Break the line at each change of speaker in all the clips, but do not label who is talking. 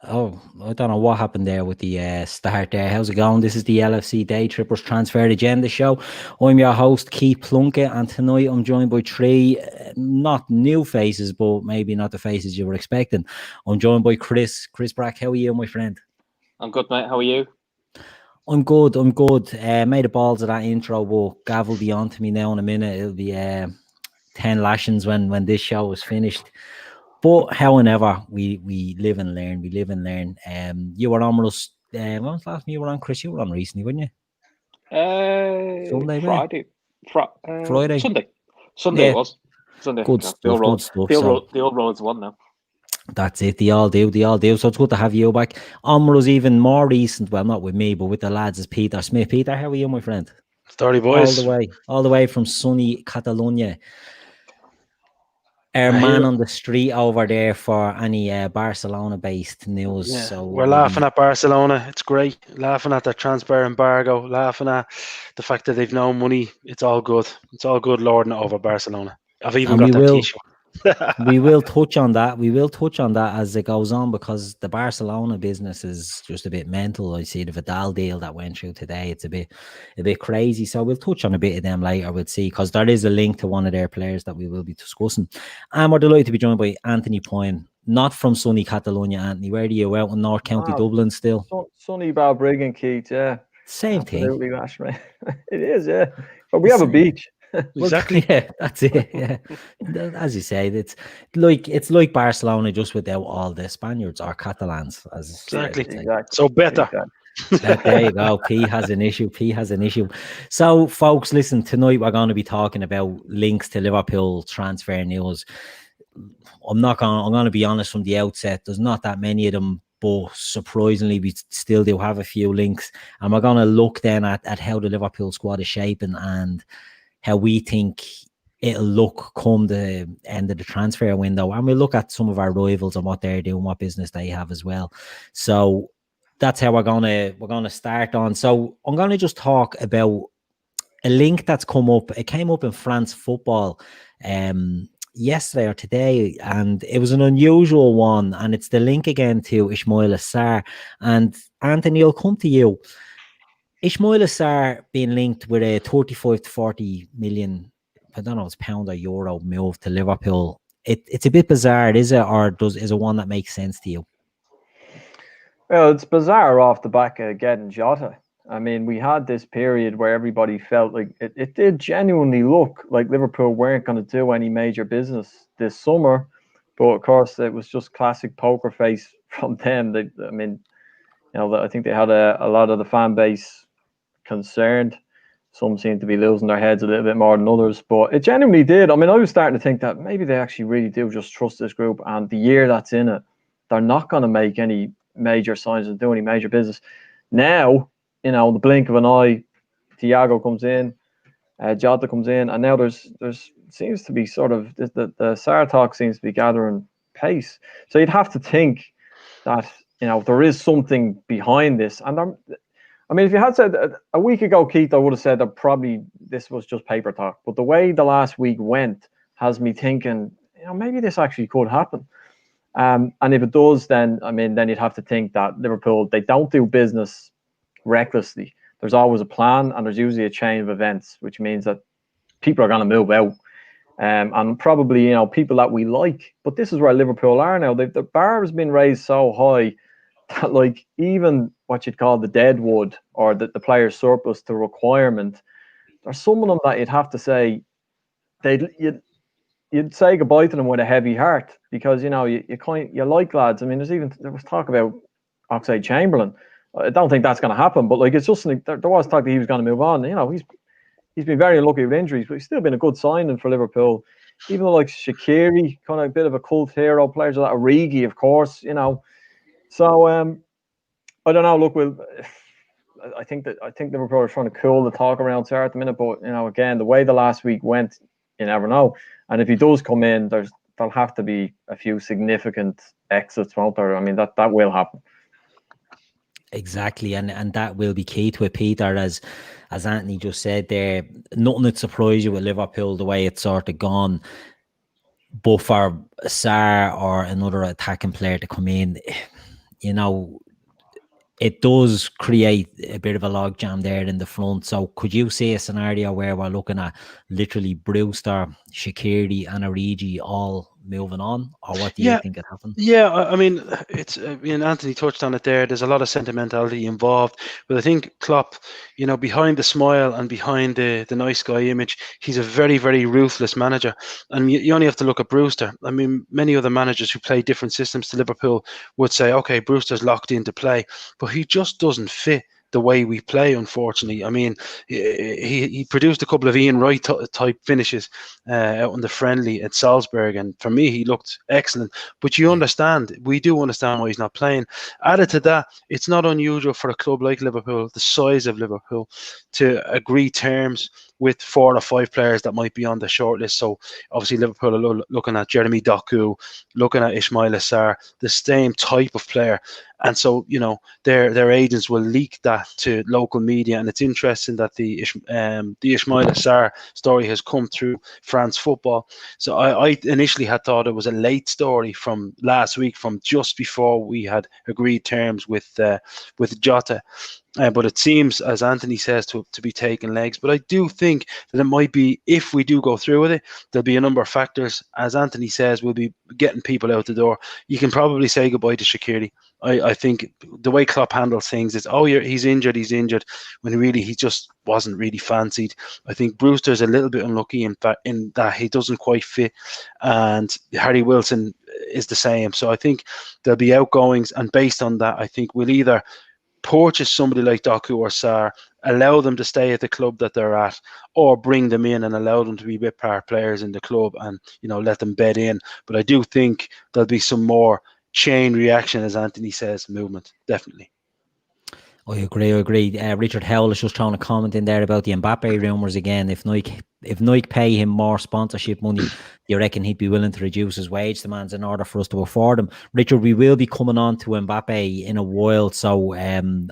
Oh, I don't know what happened there with the start there. How's it going? This is the LFC Daytrippers Transfer Agenda Show. I'm your host, Keith Plunkett, and tonight I'm joined by three, not new faces, but maybe not the faces you were expecting. I'm joined by Chris. Chris Brack, how are you, my friend?
I'm good, mate. How are you?
I'm good. Made the balls of that intro, but Gav will be on to me now in a minute. It'll be 10 lashings when this show is finished. But however, we live and learn. We live and learn. You were on with us. When was the last time you were on, Chris? You were on recently, weren't you? Sunday,
Friday,
Friday.
Sunday
Yeah,
it was. Sunday.
good
The
stuff.
old road,
Good stuff.
the old road's won now.
That's it. They all do. So it's good to have you back. On with us even more recent. Well, not with me, but with the lads is Peter Smith. Peter, how are you, my friend?
Story boys.
All the way from sunny Catalonia. Our man on the street over there for any Barcelona-based news.
Yeah,
So
we're laughing at Barcelona. It's great. Laughing at their transfer embargo. Laughing at the fact that they've no money. It's all good. It's all good lording it over Barcelona. I've even got that t-shirt.
We will touch on that. We will touch on that as it goes on because the Barcelona business is just a bit mental. I see the Vidal deal that went through today. It's a bit crazy. So we'll touch on a bit of them later. We'll see because there is a link to one of their players that we will be discussing. And we're delighted to be joined by Anthony Poyne, not from sunny Catalonia. Anthony, where are you out in North County Dublin still?
Sunny Balbriggan, Keith. Yeah,
same
absolutely thing. It is, yeah. But we have a beach.
Exactly.
Yeah, that's it. Yeah, as you say, it's like Barcelona just without all the Spaniards or Catalans.
Exactly. So better.
There you go. P has an issue. So, folks, listen. Tonight we're going to be talking about links to Liverpool transfer news. I'm going to be honest from the outset. There's not that many of them. But surprisingly, we still do have a few links. And we're going to look then at how the Liverpool squad is shaping and how we think it'll look come the end of the transfer window. And we'll look at some of our rivals and what they're doing, what business they have as well. So that's how we're gonna start on. So I'm gonna just talk about a link that's come up. It came up in France Football yesterday or today, and it was an unusual one. And it's the link again to Ismaila Sarr. And Anthony, I'll come to you. Ismaila Sarr being linked with a 35 to 40 million, I don't know if it's pound or euro move to Liverpool. It's a bit bizarre, is it? Or is it one that makes sense to you?
Well, it's bizarre off the back of getting Jota. I mean, we had this period where everybody felt like it did genuinely look like Liverpool weren't going to do any major business this summer. But of course, it was just classic poker face from them. I think they had a lot of the fan base concerned. Some seem to be losing their heads a little bit more than others, but it genuinely did. I mean, I was starting to think that maybe they actually really do just trust this group, and the year that's in it, they're not going to make any major signs and do any major business. Now, the blink of an eye, Thiago comes in, Jota comes in, and now there's seems to be sort of the Sarr talk seems to be gathering pace. So you'd have to think that there is something behind this, and if you had said a week ago, Keith, I would have said that probably this was just paper talk. But the way the last week went has me thinking, maybe this actually could happen. And if it does, then you'd have to think that Liverpool, they don't do business recklessly. There's always a plan, and there's usually a chain of events, which means that people are going to move out. And probably, people that we like. But this is where Liverpool are now. The bar has been raised so high that, like, even what you'd call the dead wood or the player's surplus to requirement, there's some of them that you'd have to say you'd say goodbye to them with a heavy heart because you like lads. I mean, there was talk about Oxlade-Chamberlain. I don't think that's going to happen, but like it's just like there was talk that he was going to move on. He's been very unlucky with injuries, but he's still been a good signing for Liverpool. Even though like Shaqiri, kind of a bit of a cult hero, players like Origi, of course, So I don't know. Look, I think Liverpool are trying to cool the talk around Sarr at the minute, but again, the way the last week went, you never know. And if he does come in, there'll have to be a few significant exits, won't there? I mean, that will happen.
Exactly, and that will be key to it, Peter. As Anthony just said there, nothing would surprise you with Liverpool the way it's sort of gone. But for Sarr or another attacking player to come in, you know, it does create a bit of a logjam there in the front. So could you see a scenario where we're looking at literally Brewster, Shaqiri and Origi all moving on? Or what do you think could happen?
Yeah, I mean, it's. I mean, Anthony touched on it there. There's a lot of sentimentality involved, but I think Klopp, behind the smile and behind the nice guy image, he's a very, very ruthless manager. And you only have to look at Brewster. I mean, many other managers who play different systems to Liverpool would say, okay, Brewster's locked into play, but he just doesn't fit the way we play, unfortunately. I mean, he produced a couple of Ian Wright type finishes out on the friendly at Salzburg, and for me, he looked excellent. But we do understand why he's not playing. Added to that, it's not unusual for a club like Liverpool, the size of Liverpool, to agree terms with 4 or 5 players that might be on the shortlist. So obviously Liverpool are looking at Jeremy Doku, looking at Ismaila Sarr, the same type of player. And so, their agents will leak that to local media. And it's interesting that the Ismaila Sarr story has come through France Football. So I initially had thought it was a late story from last week, from just before we had agreed terms with Jota. But it seems, as Anthony says, to be taking legs. But I do think that it might be, if we do go through with it, there'll be a number of factors. As Anthony says, we'll be getting people out the door. You can probably say goodbye to Shaqiri. I think the way Klopp handles things is, he's injured, when really he just wasn't really fancied. I think Brewster's a little bit unlucky in that he doesn't quite fit, and Harry Wilson is the same. So I think there'll be outgoings, and based on that, I think we'll either purchase somebody like Doku or Sarr, allow them to stay at the club that they're at, or bring them in and allow them to be bit part players in the club and let them bed in. But I do think there'll be some more chain reaction, as Anthony says, movement, definitely.
I agree. Richard Howell is just throwing a comment in there about the Mbappe rumours again. If Nike pay him more sponsorship money, do you reckon he'd be willing to reduce his wage demands in order for us to afford him? Richard, we will be coming on to Mbappe in a while, so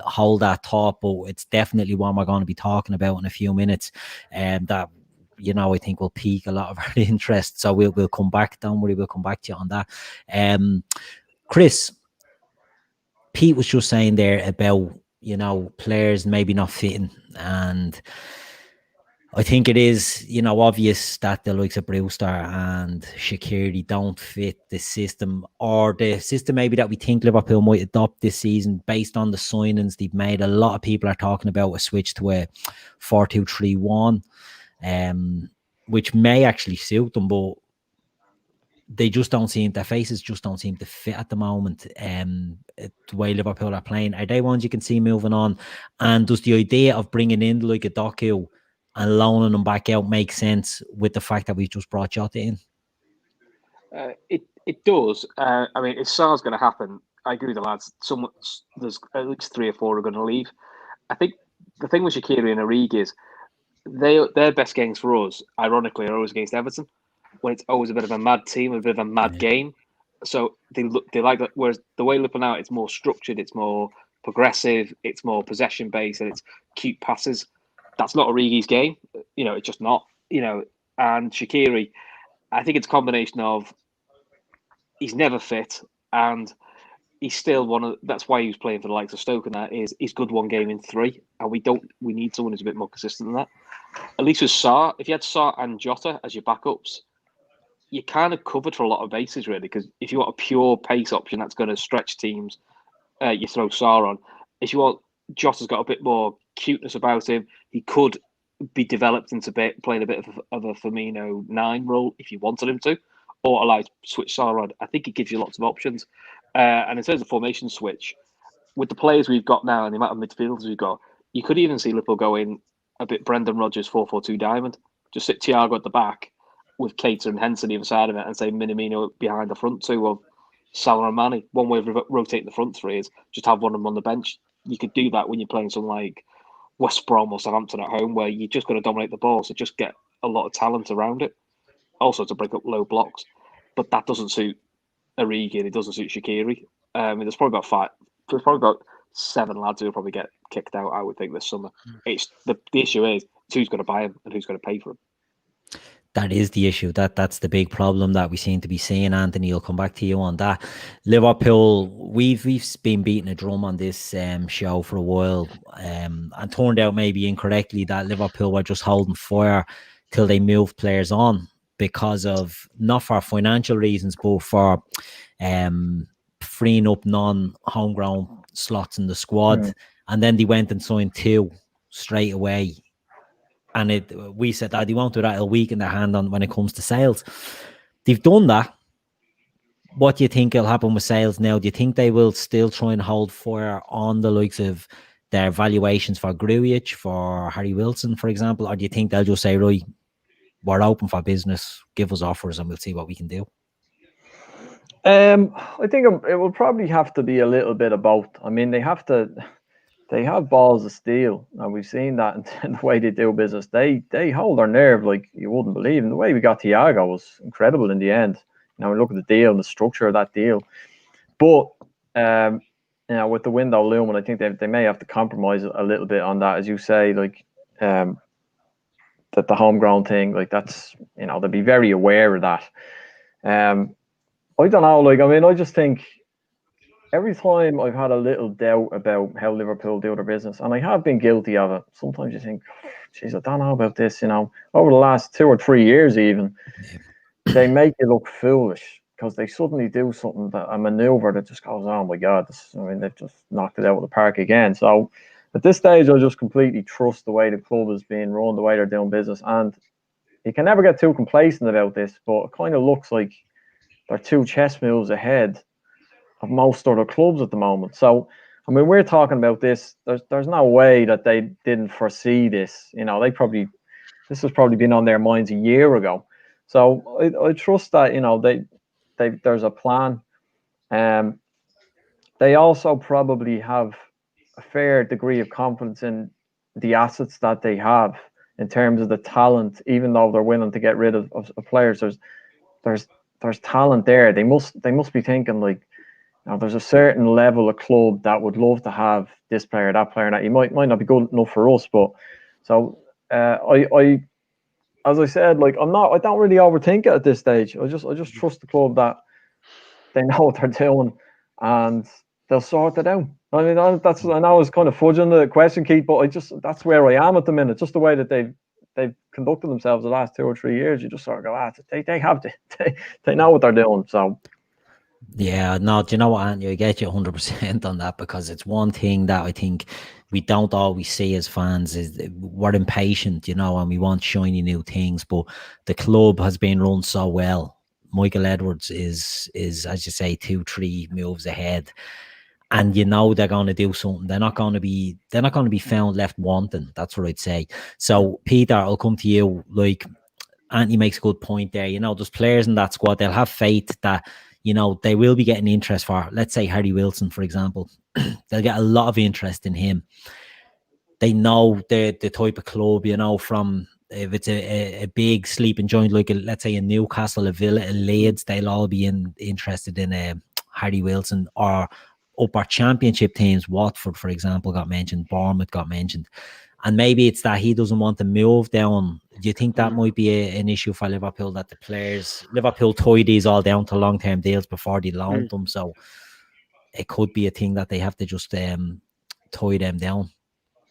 hold that thought, but it's definitely one we're going to be talking about in a few minutes. That I think will pique a lot of our interest. So we'll come back. Don't worry, we'll come back to you on that. Chris, Pete was just saying there about players maybe not fitting, and I think it is obvious that the likes of Brewster and Shaqiri don't fit the system, or the system maybe that we think Liverpool might adopt this season based on the signings they've made. A lot of people are talking about a switch to a 4-2-3-1, which may actually suit them, but their faces just don't seem to fit at the moment. The way Liverpool are playing, are they ones you can see moving on? And does the idea of bringing in like a Doku and loaning them back out make sense with the fact that we've just brought Jota in?
It does. I mean, if Sarr's going to happen, I agree with the lads. There's at least 3 or 4 are going to leave. I think the thing with Shaqiri and Origi is their best games for us, ironically, are always against Everton, when it's always a bit of a mad team, a bit of a mad game. So they like that. Whereas the way Liverpool now, it's more structured, it's more progressive, it's more possession based, and it's cute passes. That's not Origi's game. It's just not. And Shaqiri, I think it's a combination of he's never fit, and he's still that's why he was playing for the likes of Stoke, and that is he's good one game in 3, and we need someone who's a bit more consistent than that. At least with Sarr, if you had Sarr and Jota as your backups, you're kind of covered for a lot of bases, really, because if you want a pure pace option that's going to stretch teams, you throw Sarr on. If you want, Jota's got a bit more cuteness about him. He could be developed into playing a bit of a Firmino 9 role if you wanted him to, or allow to switch Sarr on. I think it gives you lots of options. And in terms of formation switch, with the players we've got now and the amount of midfielders we've got, you could even see Liverpool going a bit Brendan Rodgers 4-4-2 diamond. Just sit Thiago at the back with Keita and Henson either side of it, and say Minamino behind the front 2 of Salah and Mane. One way of rotating the front 3 is just have one of them on the bench. You could do that when you're playing something like West Brom or Southampton at home, where you're just going to dominate the ball, so just get a lot of talent around it. Also to break up low blocks. But that doesn't suit Origi and it doesn't suit Shaqiri. There's probably about 7 lads who will probably get kicked out, I would think, this summer. It's the issue is who's going to buy him and who's going to pay for him.
That is the issue. That's the big problem that we seem to be seeing. Anthony, I'll come back to you on that. Liverpool, we've been beating a drum on this show for a while, and turned out maybe incorrectly that Liverpool were just holding fire till they moved players on because of, not for financial reasons, but for freeing up non-homegrown slots in the squad. And then they went and signed 2 straight away. And we said that they won't do that, it'll weaken their hand on when it comes to sales. They've done that. What do you think will happen with sales now? Do you think they will still try and hold fire on the likes of their valuations for Grujic, for Harry Wilson, for example? Or do you think they'll just say, right, we're open for business, give us offers and we'll see what we can do?
I think it will probably have to be a little bit of both. I mean, they have balls of steel, and we've seen that in the way they do business. They hold their nerve like you wouldn't believe. And the way we got Thiago was incredible in the end. Look at the deal and the structure of that deal. But with the window looming, I think they may have to compromise a little bit on that, as you say, like that the homegrown thing, like that's, they'll be very aware of that. I don't know, I just think every time I've had a little doubt about how Liverpool do their business, and I have been guilty of it, sometimes you think, geez, I don't know about this, over the last 2 or 3 years even, they make it look foolish because they suddenly do something, a maneuver that just goes, oh my God, they've just knocked it out of the park again. So at this stage, I just completely trust the way the club is being run, the way they're doing business, and you can never get too complacent about this, but it kind of looks like they're 2 chess moves ahead of most other clubs at the moment. So, we're talking about this. There's no way that they didn't foresee this. This has probably been on their minds a year ago. So I trust that there's a plan. They also probably have a fair degree of confidence in the assets that they have in terms of the talent. Even though they're willing to get rid of players, there's talent there. They must be thinking like, there's a certain level of club that would love to have this player, that player, that you might not be good enough for us. But so I as I said, I don't really overthink it at this stage. I just trust the club that they know what they're doing and they'll sort it out. I know it's kind of fudging the question, Keith, but that's where I am at the minute. Just the way that they've conducted themselves the last 2 or 3 years, you just sort of go, they know what they're doing. So.
Yeah, no, do you know what, Anthony? I get you 100% on that, because it's one thing that I think we don't always see as fans is we're impatient, and we want shiny new things, but the club has been run so well. Michael Edwards is as you say, 2-3 moves ahead, and they're going to do something. They're not going to be found left wanting. That's what I'd say. So Peter, I'll come to you. Like Anthony makes a good point there. There's players in that squad. They'll have faith that they will be getting interest for, let's say, Harry Wilson, for example. They'll get a lot of interest in him. They know the type of club, from if it's a big sleeping joint, like let's say a Newcastle, a Villa, a Leeds, they'll all be interested in a Harry Wilson. Or upper championship teams, Watford, for example, got mentioned, Bournemouth got mentioned. And maybe it's that he doesn't want to move down. Do you think that might be an issue for Liverpool, that the players, Liverpool tie these all down to long-term deals before they loan them? So it could be a thing that they have to just tie them down.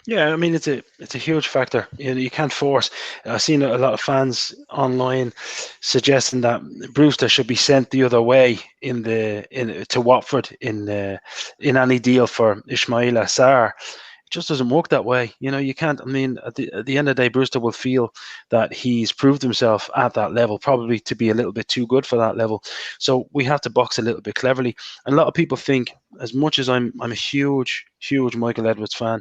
Yeah, it's a huge factor. You can't force. I've seen a lot of fans online suggesting that Brewster should be sent the other way to Watford in any deal for Ismaila Sarr. It just doesn't work that way. You can't. At the end of the day, Brewster will feel that he's proved himself at that level, probably to be a little bit too good for that level. So we have to box a little bit cleverly. And a lot of people think, as much as I'm a huge Michael Edwards fan,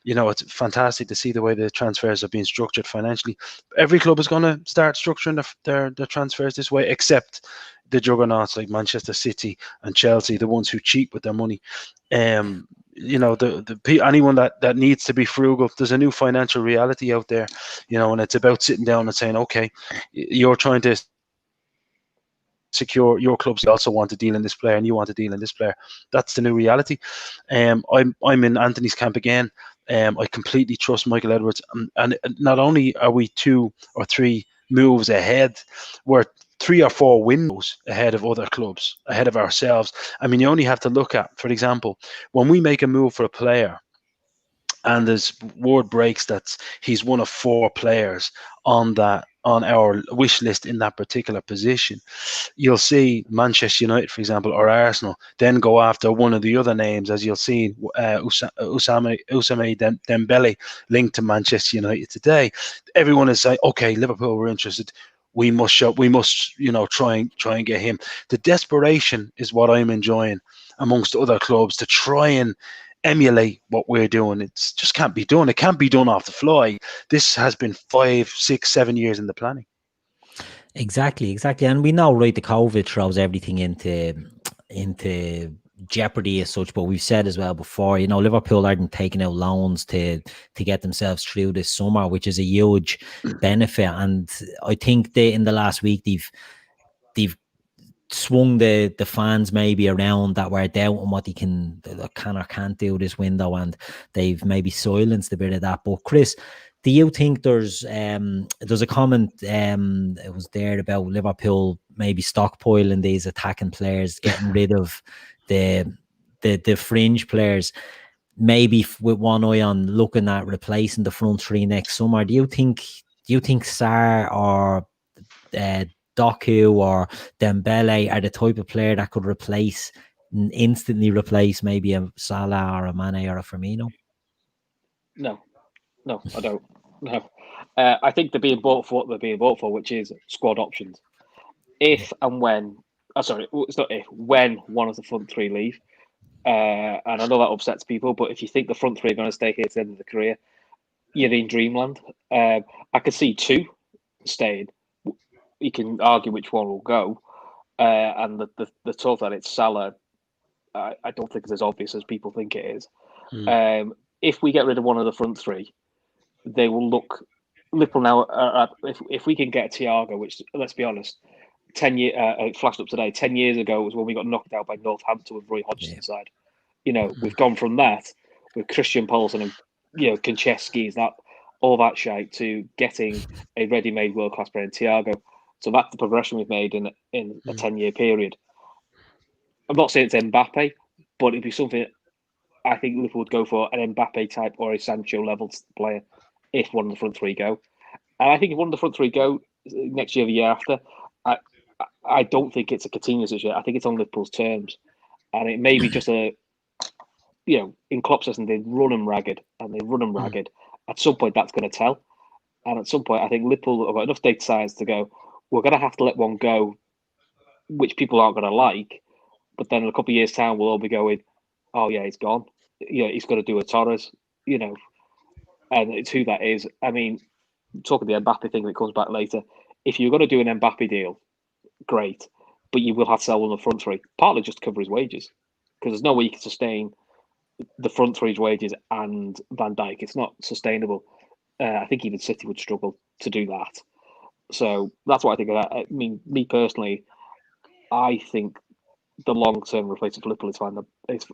it's fantastic to see the way the transfers are being structured financially. Every club is going to start structuring their transfers this way, except the juggernauts like Manchester City and Chelsea, the ones who cheat with their money. Anyone that needs to be frugal, there's a new financial reality out there, and it's about sitting down and saying, okay, you're trying to secure your clubs, you also want to deal in this player and you want to deal in this player. That's the new reality. I'm in Anthony's camp again. I completely trust Michael Edwards, and not only are we 2 or 3 moves ahead. We're 3 or 4 windows ahead of other clubs, ahead of ourselves. I mean, you only have to look at, for example, when we make a move for a player, and there's word breaks that he's one of 4 players on our wish list in that particular position. You'll see Manchester United, for example, or Arsenal, then go after one of the other names, as you'll see Ousmane Dembele linked to Manchester United today. Everyone is saying, okay, Liverpool were interested. We must try and get him. The desperation is what I'm enjoying amongst other clubs to try and emulate what we're doing. It's just can't be done. It can't be done off the fly. This has been 5, 6, 7 years in the planning.
Exactly. And we know, right, the COVID throws everything into jeopardy as such, but we've said as well before, Liverpool aren't taking out loans to get themselves through this summer, which is a huge benefit. And I think in the last week they've swung the fans maybe around that were doubting what they can or can't do this window, and they've maybe silenced a bit of that. But Chris, do you think there's a comment it was there about Liverpool maybe stockpiling these attacking players, getting rid of the fringe players, maybe with one eye on looking at replacing the front three next summer? Do you think Sarr or Doku or Dembele are the type of player that could instantly replace maybe a Salah or a Mane or a Firmino?
No, I don't. No, I think they're being bought for what they're being bought for, which is squad options. If and when, it's not if, when one of the front three leave, and I know that upsets people, but if you think the front three are going to stay here to the end of the career, you're in dreamland. I could see 2 staying. You can argue which one will go, and the thought that it's Salah, I don't think it's as obvious as people think it is. If we get rid of one of the front three, they will look. Liverpool now, if we can get Thiago, which, let's be honest, 10 years, it flashed up today, 10 years ago was when we got knocked out by Northampton with Roy Hodgson's side. We've gone from that with Christian Poulsen and Konchesky, all that shite, to getting a ready-made world-class player in Thiago. So that's the progression we've made in a 10-year period. I'm not saying it's Mbappe, but it'd be something I think Liverpool would go for, an Mbappe type or a Sancho level player if one of the front three go. And I think if one of the front three go next year, the year after, I don't think it's a Coutinho situation. I think it's on Liverpool's terms. And it may be just in Klopp's system, they run them ragged. At some point, that's going to tell. And at some point, I think Liverpool have got enough data science to go, we're going to have to let one go, which people aren't going to like. But then in a couple of years' time, we'll all be going, oh, yeah, he's gone. He's got to do a Torres, and it's who that is. I mean, talking the Mbappe thing that comes back later, if you're going to do an Mbappe deal, great. But you will have to sell one of the front three, partly just to cover his wages. Because there's no way you can sustain the front three's wages and Van Dijk. It's not sustainable. I think even City would struggle to do that. So that's what I think of that. I mean, me personally, I think the long-term replacement for Liverpool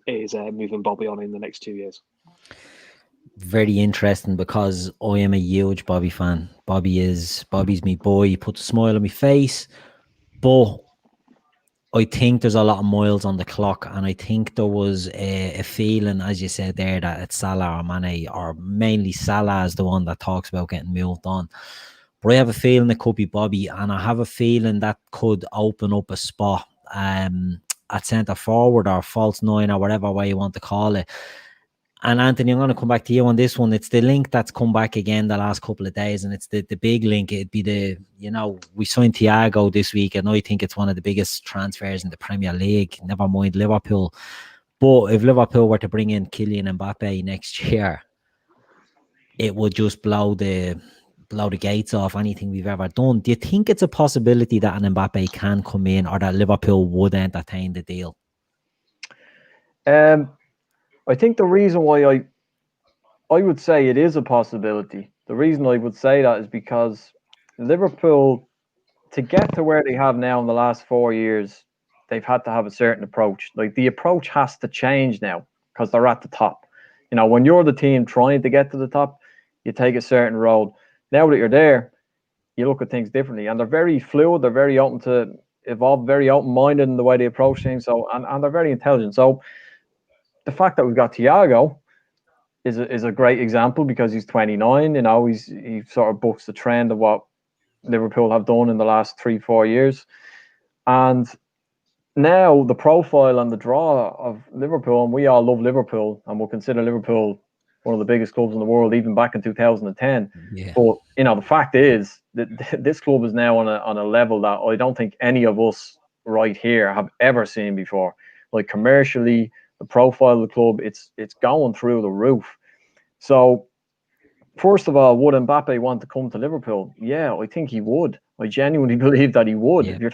is moving Bobby on in the next 2 years.
Very interesting, because I am a huge Bobby fan. Bobby's me boy. He puts a smile on my face. But I think there's a lot of miles on the clock, and I think there was a feeling, as you said there, that it's Salah or Mane, or mainly Salah is the one that talks about getting moved on. But I have a feeling it could be Bobby, and I have a feeling that could open up a spot at centre forward or false nine, or whatever way you want to call it. And Anthony, I'm going to come back to you on this one. It's the link that's come back again the last couple of days, and it's the big link. It'd be we signed Thiago this week, and I think it's one of the biggest transfers in the Premier League, never mind Liverpool. But if Liverpool were to bring in Kylian Mbappé next year, it would just blow the gates off anything we've ever done. Do you think it's a possibility that an Mbappé can come in, or that Liverpool would entertain the deal?
I think the reason why I would say it is a possibility, the reason I would say that is because Liverpool, to get to where they have now in the last 4 years, they've had to have a certain approach. Like, the approach has to change now because they're at the top. When you're the team trying to get to the top, you take a certain road. Now that you're there, you look at things differently. And they're very fluid. They're very open to evolve, very open-minded in the way they approach things. So, and they're very intelligent. So the fact that we've got Thiago is a great example because he's 29. You know, he sort of bucks the trend of what Liverpool have done in the last 3-4 years. And now the profile and the draw of Liverpool, and we all love Liverpool and we'll consider Liverpool one of the biggest clubs in the world, even back in 2010.
Yeah.
But, you know, the fact is that this club is now on a level that I don't think any of us right here have ever seen before. Like, commercially, the profile of the club, it's going through the roof. So, first of all, would Mbappe want to come to Liverpool? Yeah, I think he would. I genuinely believe that he would.
Yeah.
If you're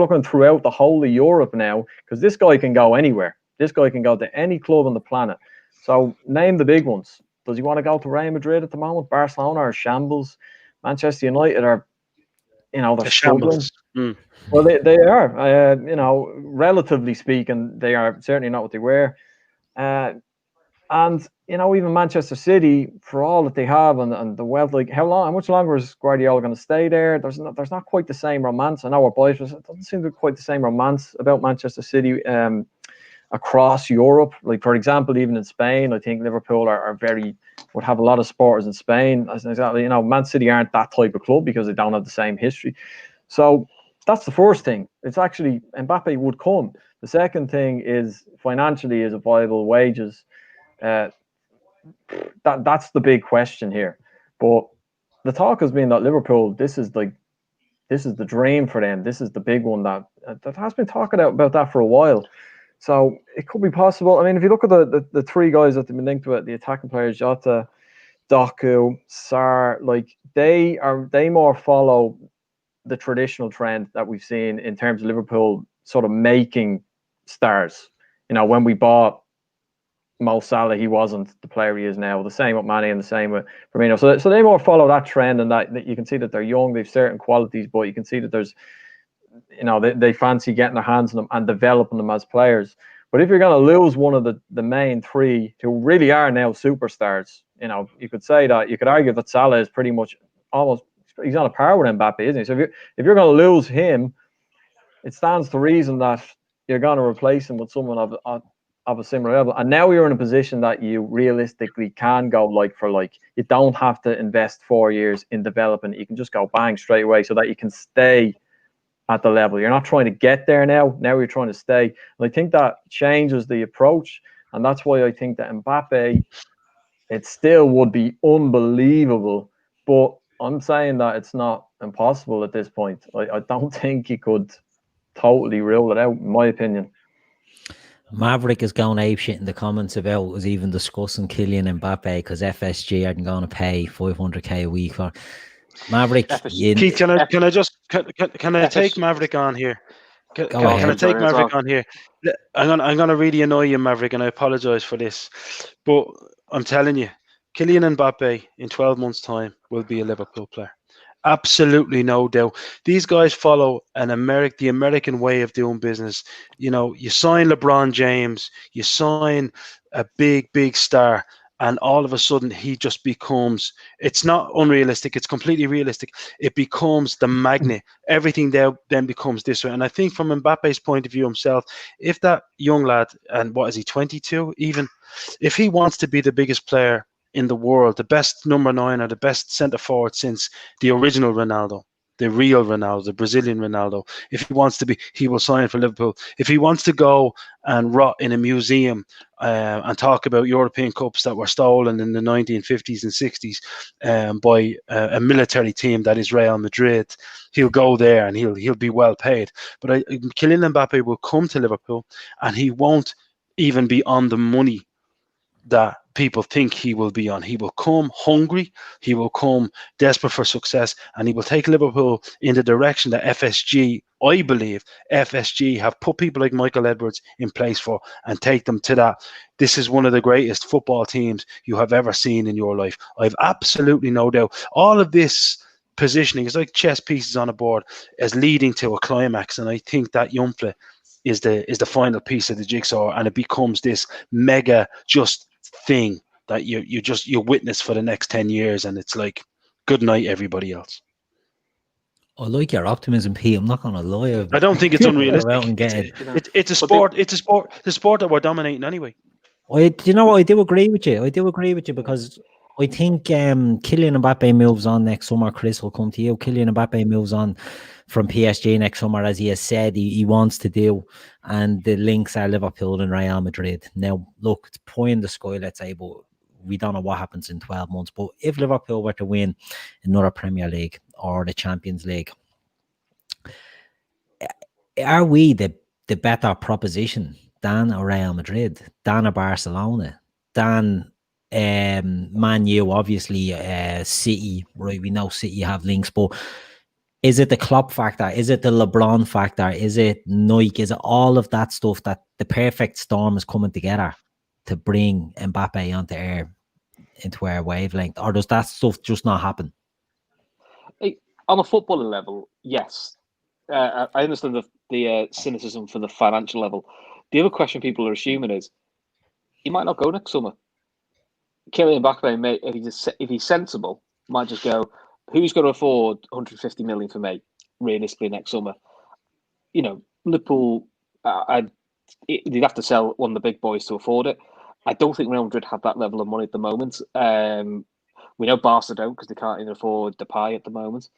looking throughout the whole of Europe now, because this guy can go anywhere. This guy can go to any club on the planet. So name the big ones. Does he want to go to Real Madrid at the moment? Barcelona are shambles. Manchester United are, you know, they're struggling. Well, they are. You know, relatively speaking, they are certainly not what they were. And, you know, even Manchester City, for all that they have and the wealth, like how much longer is Guardiola going to stay there? There's not quite the same romance. I know our boys, it doesn't seem to be quite the same romance about Manchester City across Europe. Like, for example, even in Spain, I think Liverpool would have a lot of supporters in Spain. Exactly, you know, Man City aren't that type of club because they don't have the same history. So that's the first thing. It's actually Mbappe would come. The second thing is financially, is it viable? Wages. That's the big question here. But the talk has been that Liverpool, this is the dream for them. This is the big one that has been talking about that for a while. So it could be possible. I mean, if you look at the three guys that have been linked to it, the attacking players, Jota, Doku, Sarr, like they more follow the traditional trend that we've seen in terms of Liverpool sort of making stars. You know, when we bought Mo Salah, he wasn't the player he is now. The same with Mane and the same with Firmino. So they more follow that trend, and that you can see that they're young, they've certain qualities, but you can see that there's, you know, they fancy getting their hands on them and developing them as players. But if you're going to lose one of the main three who really are now superstars, you know, you could argue that Salah is pretty much almost, he's on a par with Mbappe, isn't he? So if you're going to lose him, it stands to reason that you're going to replace him with someone of a similar level. And now you're in a position that you realistically can go like for like. You don't have to invest 4 years in developing. You can just go bang straight away so that you can stay at the level. You're not trying to get there now. Now you're trying to stay. And I think that changes the approach. And that's why I think that Mbappe, it still would be unbelievable. But I'm saying that it's not impossible at this point. I don't think you could totally rule it out, in my opinion.
Maverick is going apeshit in the comments about was even discussing Kylian Mbappe because FSG aren't going to pay 500k a week for Maverick.
Keith, can I take Maverick on here? Can I take Maverick on here? I'm gonna really annoy you, Maverick, and I apologize for this, but I'm telling you, Kylian Mbappe in 12 months' time will be a Liverpool player. Absolutely no doubt. These guys follow the American way of doing business. You know, you sign LeBron James, you sign a big star, and all of a sudden he just becomes, it's not unrealistic, it's completely realistic. It becomes the magnet. Everything there then becomes this way. And I think from Mbappe's point of view himself, if that young lad, and what is he, 22 even, if he wants to be the biggest player in the world, the best number 9 or the best centre forward since the original Ronaldo, the real Ronaldo, the Brazilian Ronaldo, if he wants to be, he will sign for Liverpool. If he wants to go and rot in a museum and talk about European Cups that were stolen in the 1950s and 60s by a military team that is Real Madrid, he'll go there and he'll be well paid. But Kylian Mbappe will come to Liverpool and he won't even be on the money that people think he will be on. He will come hungry, he will come desperate for success, and he will take Liverpool in the direction that FSG, I believe, FSG have put people like Michael Edwards in place for, and take them to that. This is one of the greatest football teams you have ever seen in your life. I've absolutely no doubt. All of this positioning is like chess pieces on a board as leading to a climax, and I think that Jumfle is the final piece of the jigsaw, and it becomes this mega just thing that you witness for the next 10 years, and it's like, good night everybody else.
I like your optimism, Pete. I'm not gonna lie.
I don't think it's unrealistic.
Go out and get it.
It's a sport. It's a sport. The sport that we're dominating anyway.
You know what? I do agree with you. I do agree with you because I think Kylian Mbappé moves on next summer. Chris will come to you. Kylian Mbappé moves on from PSG next summer, as he has said he wants to do. And the links are Liverpool and Real Madrid. Now, look, it's pie in the sky, let's say, but we don't know what happens in 12 months. But if Liverpool were to win another Premier League or the Champions League, are we the better proposition than a Real Madrid, than a Barcelona, than Man U, obviously, City, right? We know City have links, but is it the Klopp factor? Is it the LeBron factor? Is it Nike? Is it all of that stuff that the perfect storm is coming together to bring Mbappe into our wavelength? Or does that stuff just not happen?
On a footballing level, yes. I understand the cynicism for the financial level. The other question people are assuming is, he might not go next summer. Kylian Mbappé, if he's sensible, might just go, who's going to afford 150 million for me, realistically, next summer? You know, Liverpool, they'd have to sell one of the big boys to afford it. I don't think Real Madrid have that level of money at the moment. We know Barca don't because they can't even afford Depay at the moment.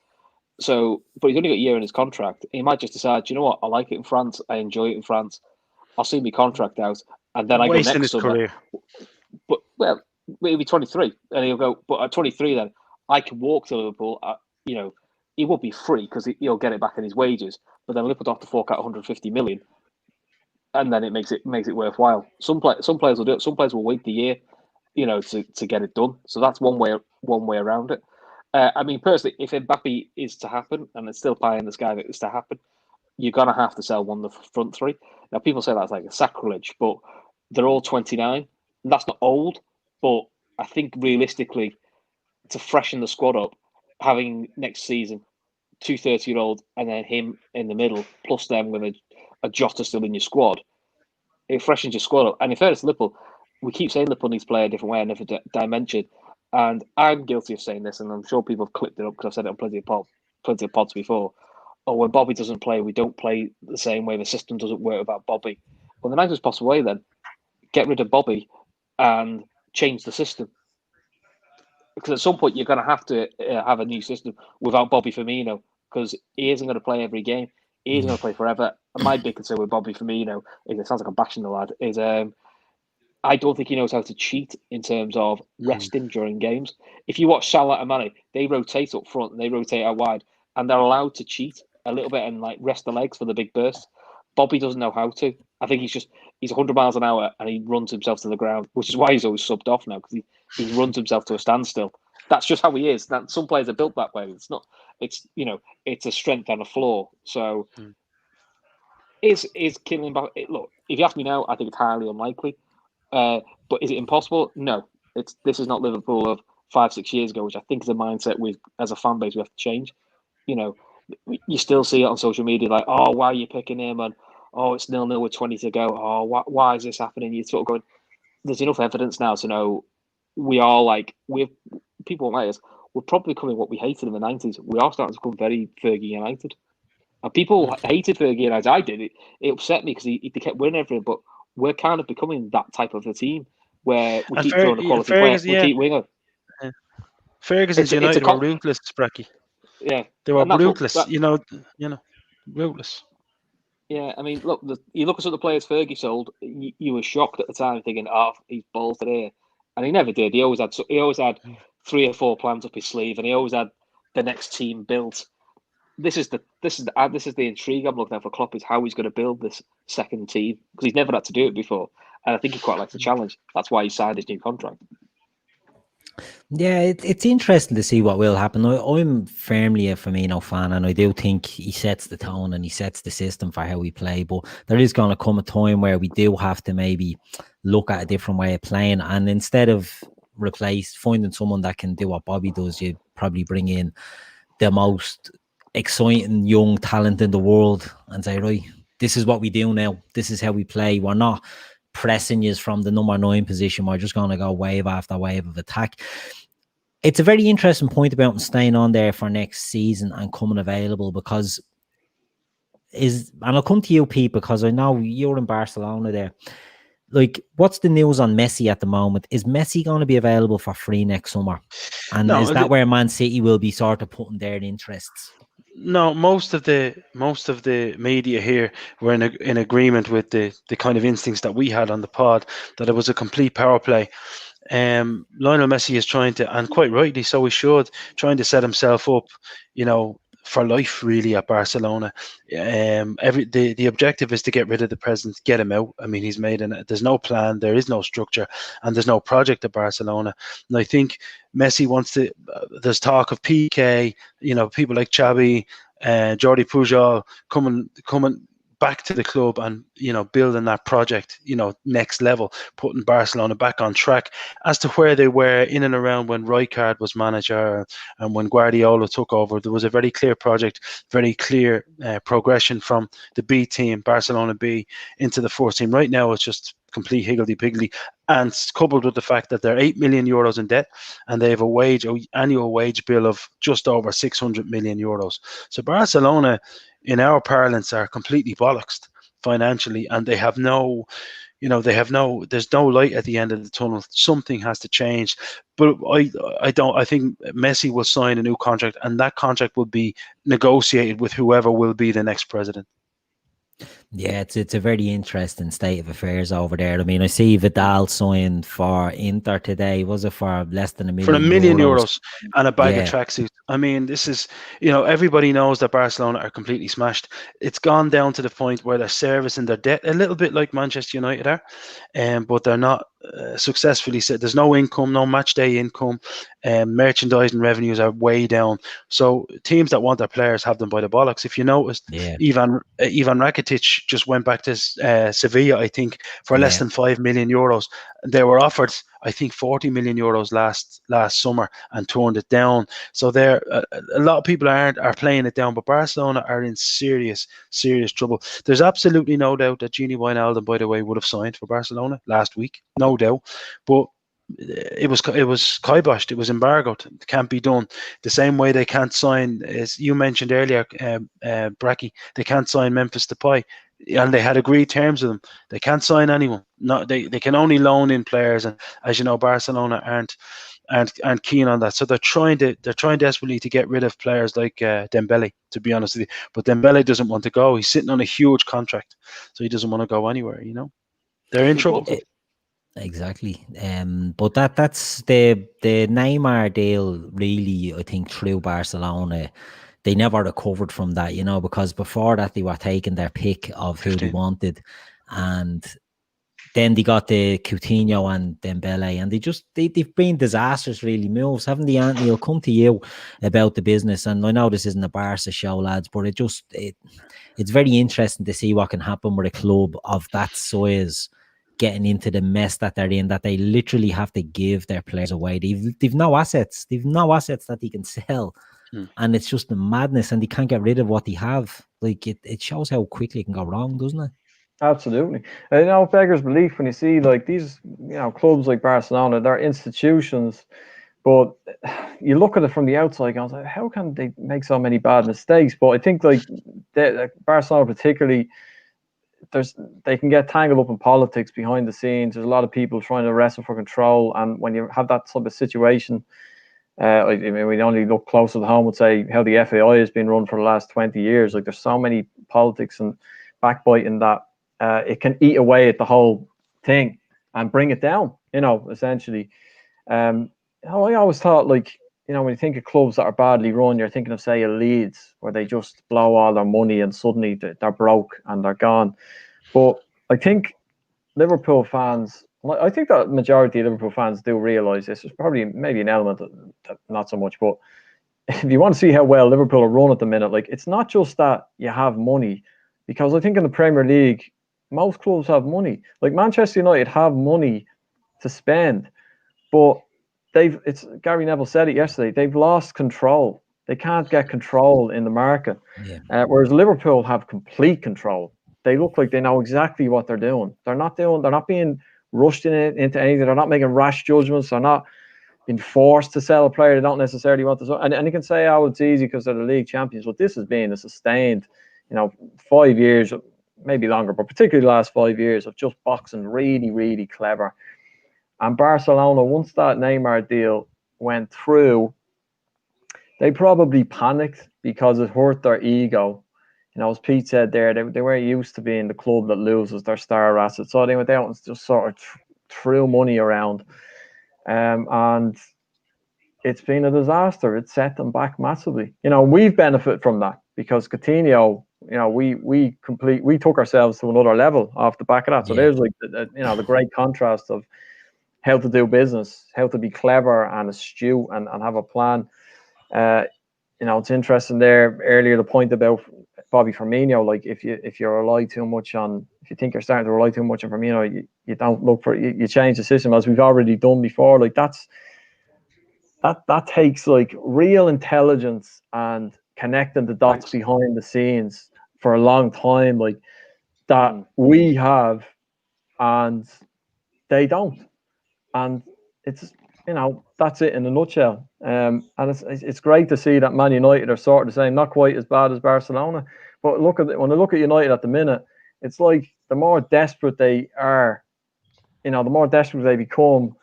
So, but he's only got a year in his contract. He might just decide, you know what, I like it in France. I enjoy it in France. I'll see my contract out, and then I go next summer. Career. But well, he'll be 23, and he'll go. But at 23, then I can walk to Liverpool. You know, he won't be free because he'll get it back in his wages. But then Liverpool have to fork out 150 million, and then it makes it worthwhile. Some players will do it. Some players will wait the year, you know, to get it done. So that's one way around it. I mean, personally, if Mbappe is to happen, and it's still pie in the sky that it's to happen, you're going to have to sell one of the front three. Now, people say that's like a sacrilege, but they're all 29. That's not old, but I think realistically, to freshen the squad up, having next season 2 30-year-olds and then him in the middle, plus them with a Jota still in your squad, it freshens your squad up. And in fairness to Liverpool, we keep saying Liverpool needs to play a different way, a different dimension. And I'm guilty of saying this, and I'm sure people have clipped it up because I've said it on plenty of pods before. Oh, when Bobby doesn't play, we don't play the same way. The system doesn't work without Bobby. Well, the nicest possible way, then, get rid of Bobby and change the system. Because at some point, you're going to have to have a new system without Bobby Firmino, because he isn't going to play every game. He isn't going to play forever. And my big concern with Bobby Firmino, it sounds like I'm bashing the lad, is I don't think he knows how to cheat in terms of resting during games. If you watch Salah and Mane, they rotate up front and they rotate out wide, and they're allowed to cheat a little bit and like rest the legs for the big bursts. Bobby doesn't know how to. I think he's 100 miles an hour and he runs himself to the ground, which is why he's always subbed off now, because he runs himself to a standstill. That's just how he is. That some players are built that way. It's not. It's it's a strength and a flaw. So is Kylian Mbappé? Look, if you ask me now, I think it's highly unlikely. But is it impossible? No. This is not Liverpool of 5-6 years ago, which I think is a mindset as a fan base we have to change. You know, you still see it on social media, like, oh, why are you picking him? And oh, it's 0-0 with 20 to go. Oh, why is this happening? You're sort of going, there's enough evidence now to know people like us, we're probably becoming what we hated in the 90s. We are starting to become very Fergie United. And people hated Fergie United. I did. It upset me because he kept winning everything, but we're kind of becoming that type of a team where we keep throwing a quality player, we keep winging.
Ferguson's United were ruthless, Spracky.
Yeah,
they were ruthless. You know, ruthless.
Yeah, I mean, look, you look at some of the players Fergie sold. You were shocked at the time, thinking, "Oh, he's bolted here," and he never did. He always had 3 or 4 plans up his sleeve, and he always had the next team built. This is the intrigue I'm looking at for Klopp, is how he's going to build this second team, because he's never had to do it before, and I think he quite likes the challenge. That's why he signed his new contract.
Yeah, it's interesting to see what will happen. I'm firmly a Firmino fan, and I do think he sets the tone and he sets the system for how we play. But there is going to come a time where we do have to maybe look at a different way of playing, and instead of finding someone that can do what Bobby does, you probably bring in the most exciting young talent in the world and say, right, this is what we do now. This is how we play. We're not pressing you from the number 9 position. We're just going to go wave after wave of attack. it's a very interesting point about him staying on there for next season and coming available, because and I'll come to you, Pete, because I know you're in Barcelona there. Like, what's the news on Messi at the moment? Is Messi going to be available for free next summer? And
No,
is that where Man City will be sort of putting their interests?
No, most of the media here were in agreement with the kind of instincts that we had on the pod, that it was a complete power play. Lionel Messi is trying to, and quite rightly so, he should, trying to set himself up, for life really at Barcelona. The objective is to get rid of the president, get him out. I mean, there's no plan, there is no structure, and there's no project at Barcelona. And I think Messi wants to. There's talk of PK, people like Xavi, Jordi Pujol coming back to the club and building that project, next level, putting Barcelona back on track as to where they were in and around when Rijkaard was manager and when Guardiola took over. There was a very clear project, very clear progression from the B team, Barcelona B, into the first team. Right now it's just complete higgledy-piggledy, and coupled with the fact that they're 8 million euros in debt and they have annual wage bill of just over 600 million euros. So Barcelona, in our parlance, are completely bollocksed financially, and they have there's no light at the end of the tunnel. Something has to change. But I think Messi will sign a new contract, and that contract will be negotiated with whoever will be the next president.
Yeah, it's a very interesting state of affairs over there. I mean, I see Vidal signed for Inter today. Was it for less than €1 million?
For €1 million and a bag of tracksuits. I mean, this is, everybody knows that Barcelona are completely smashed. It's gone down to the point where they're servicing their debt, a little bit like Manchester United are, but they're not successfully. There's no income, no match day income. Merchandising revenues are way down. So teams that want their players have them by the bollocks. If you noticed, Ivan Rakitic just went back to Sevilla, I think, for less than €5 million. They were offered, I think, €40 million last summer and turned it down. So a lot of people are playing it down, but Barcelona are in serious trouble. There's absolutely no doubt that Gini Wijnaldum, by the way, would have signed for Barcelona last week, no doubt. But it was kiboshed, it was embargoed. It can't be done. The same way they can't sign, as you mentioned earlier, Bracky, they can't sign Memphis Depay, and they had agreed terms with them. They can't sign anyone. No, they can only loan in players, and as you know, Barcelona aren't keen on that. So they're trying desperately to get rid of players like Dembele, to be honest with you. But Dembele doesn't want to go. He's sitting on a huge contract, so he doesn't want to go anywhere. They're in trouble.
Exactly. But that's the Neymar deal really, I think, through Barcelona. They never recovered from that, because before that they were taking their pick of who they wanted, and then they got the Coutinho and Dembele, and they've been disastrous, really, moves, haven't they, Anthony? I'll come to you about the business, and I know this isn't a Barca show, lads, but it's very interesting to see what can happen with a club of that size getting into the mess that they're in, that they literally have to give their players away. They've no assets. They've no assets that they can sell. And it's just a madness, and they can't get rid of what they have. Like, it shows how quickly it can go wrong, doesn't it?
Absolutely. It beggars belief when you see like these, clubs like Barcelona, they're institutions, but you look at it from the outside and like, how can they make so many bad mistakes? But I think like Barcelona particularly, they can get tangled up in politics behind the scenes. There's a lot of people trying to wrestle for control, and when you have that type of situation, I mean, we only look closer to home, would say how the FAI has been run for the last 20 years. Like, there's so many politics and backbiting that it can eat away at the whole thing and bring it down, essentially. I always thought, like, when you think of clubs that are badly run, you're thinking of, say, a Leeds, where they just blow all their money and suddenly they're broke and they're gone. But I think Liverpool fans, I think that majority of Liverpool fans do realise this. There's probably maybe an element that not so much, but if you want to see how well Liverpool are run at the minute, like, it's not just that you have money, because I think in the Premier League, most clubs have money. Like, Manchester United have money to spend, but Gary Neville said it yesterday, they've lost control. They can't get control in the market. Whereas Liverpool have complete control. They look like they know exactly what they're doing. They're not being rushed into anything. They're not making rash judgments. They're not been forced to sell a player they don't necessarily want to. And you can say, oh, it's easy because they're the league champions. But this has been a sustained, 5 years, maybe longer, but particularly the last 5 years of just boxing really, really clever. And Barcelona, once that Neymar deal went through, they probably panicked because it hurt their ego. As Pete said there, they weren't used to being the club that loses their star assets. So they went out and just sort of threw money around. And it's been a disaster. It set them back massively. We've benefited from that because Coutinho, we took ourselves to another level off the back of that. So there's like, the great contrast of how to do business, how to be clever and astute and have a plan. It's interesting there earlier, the point about Bobby Firmino, like if you think you're starting to rely too much on Firmino, you don't look for you change the system as we've already done before. Like that takes like real intelligence and connecting the dots behind the scenes for a long time, like that we have and they don't. And it's that's it in a nutshell. And it's great to see that Man United are sort of the same, not quite as bad as Barcelona. But when I look at United at the minute, it's like the more desperate they are, the more desperate they become,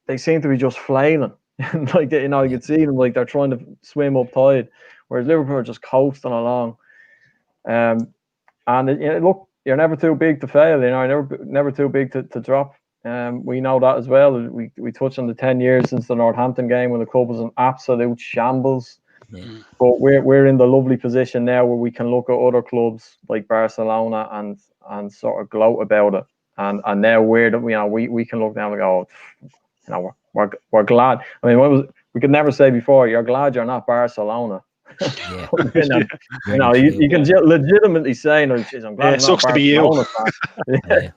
they seem to be just flailing. Like you can see them like they're trying to swim up tide, whereas Liverpool are just coasting along. And look, you're never too big to fail. Never too big to drop. We know that as well. We touched on the 10 years since the Northampton game when the club was an absolute shambles. Yeah. But we're in the lovely position now where we can look at other clubs like Barcelona and sort of gloat about it. And now we can look down and go, we're glad. I mean, we could never say before, you're glad you're not Barcelona.
Yeah.
You can legitimately say, "No, geez, I'm glad."
It sucks to be you.
Yeah.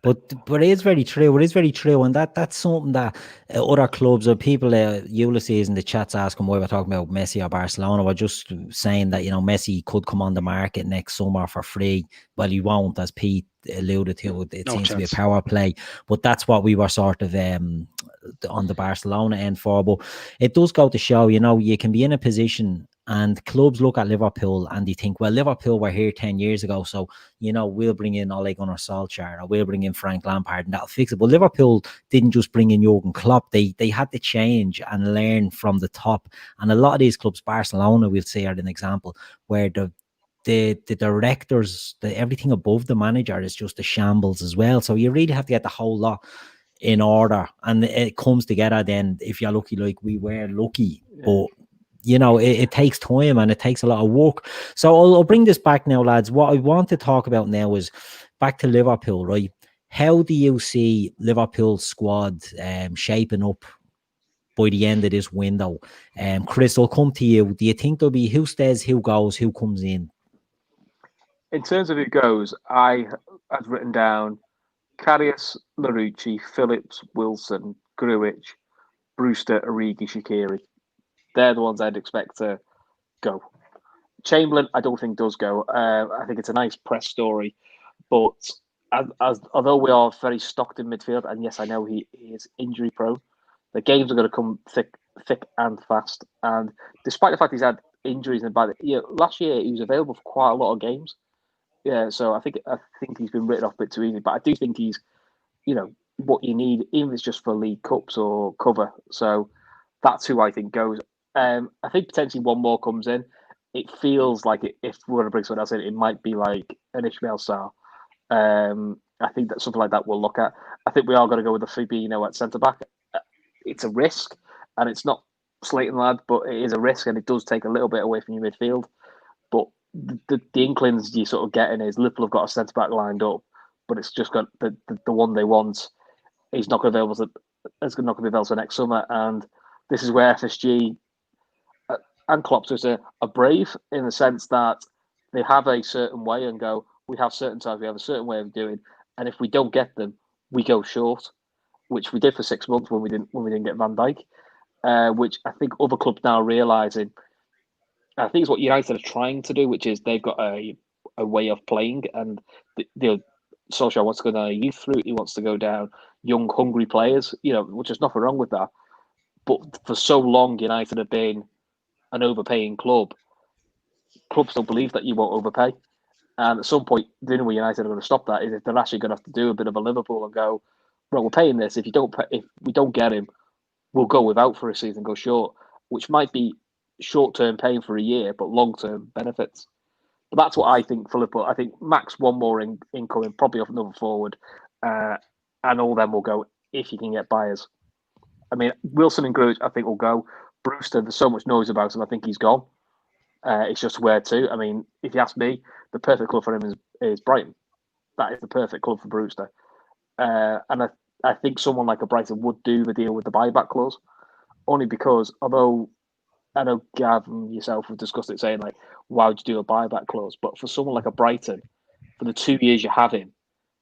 But it is very true. It is very true, and that's something that other clubs or people, Ulysses in the chat's asking why we're talking about Messi or Barcelona. We're just saying that Messi could come on the market next summer for free. Well, he won't, as Pete alluded to. It seems to be a power play, but that's what we were sort of on the Barcelona end for. But it does go to show, you can be in a position. And clubs look at Liverpool and they think, well, Liverpool were here 10 years ago, so, we'll bring in Ole Gunnar Solskjaer or we'll bring in Frank Lampard and that'll fix it. But Liverpool didn't just bring in Jurgen Klopp. They had to change and learn from the top. And a lot of these clubs, Barcelona, we'll say, are an example where the directors, everything above the manager is just a shambles as well. So you really have to get the whole lot in order. And it comes together then if you're lucky, like we were lucky. But it takes time and it takes a lot of work. So I'll bring this back now, lads. What I want to talk about now is back to Liverpool, right? How do you see Liverpool's squad shaping up by the end of this window? Chris, I'll come to you. Do you think there'll be who stays, who goes, who comes in?
In terms of who goes, I had written down Karius, Larouci, Phillips, Wilson, Grujic, Brewster, Origi, Shaqiri. They're the ones I'd expect to go. Chamberlain, I don't think does go. I think it's a nice press story, but although we are very stocked in midfield, and yes, I know he is injury prone, the games are going to come thick and fast. And despite the fact he's had injuries and last year he was available for quite a lot of games. Yeah, so I think he's been written off a bit too easy. But I do think he's, what you need, even if it's just for League Cups or cover. So that's who I think goes. I think potentially one more comes in. It feels like if we're going to bring someone else in, it might be like an Ismail Sarr. I think that something like that we'll look at. I think we are going to go with the Fabinho at centre back. It's a risk, and it's not Slayton lad, but it is a risk, and it does take a little bit away from your midfield. But the inklings you sort of getting is Liverpool have got a centre back lined up, but it's just got the one they want. He's not going to be able to. It's not going to be available next summer, and this is where FSG and Klopp are brave in the sense that they have a certain way and go, we have certain times, we have a certain way of doing, and if we don't get them, we go short, which we did for 6 months when we didn't get Van Dijk, which I think other clubs now are realising. I think it's what United are trying to do, which is they've got a way of playing, and Solskjaer wants to go down a youth route. He wants to go down, young, hungry players. Which is nothing wrong with that. But for so long, United have been an overpaying club. Clubs don't believe that you won't overpay. And at some point, the only way United are going to stop that is if they're actually going to have to do a bit of a Liverpool and go, right, we're paying this. If we don't get him, we'll go without for a season, go short, which might be short-term pain for a year, but long-term benefits. But that's what I think for Liverpool. I think max one more incoming, probably off another forward, and all them will go if you can get buyers. I mean, Wilson and Grujic, I think, will go. Brewster, there's so much noise about him. I think he's gone. It's just where to. I mean, if you ask me, the perfect club for him is Brighton. That is the perfect club for Brewster. And I think someone like a Brighton would do the deal with the buyback clause, only because, although I know Gav and yourself have discussed it, saying like, why would you do a buyback clause? But for someone like a Brighton, for the 2 years you have him,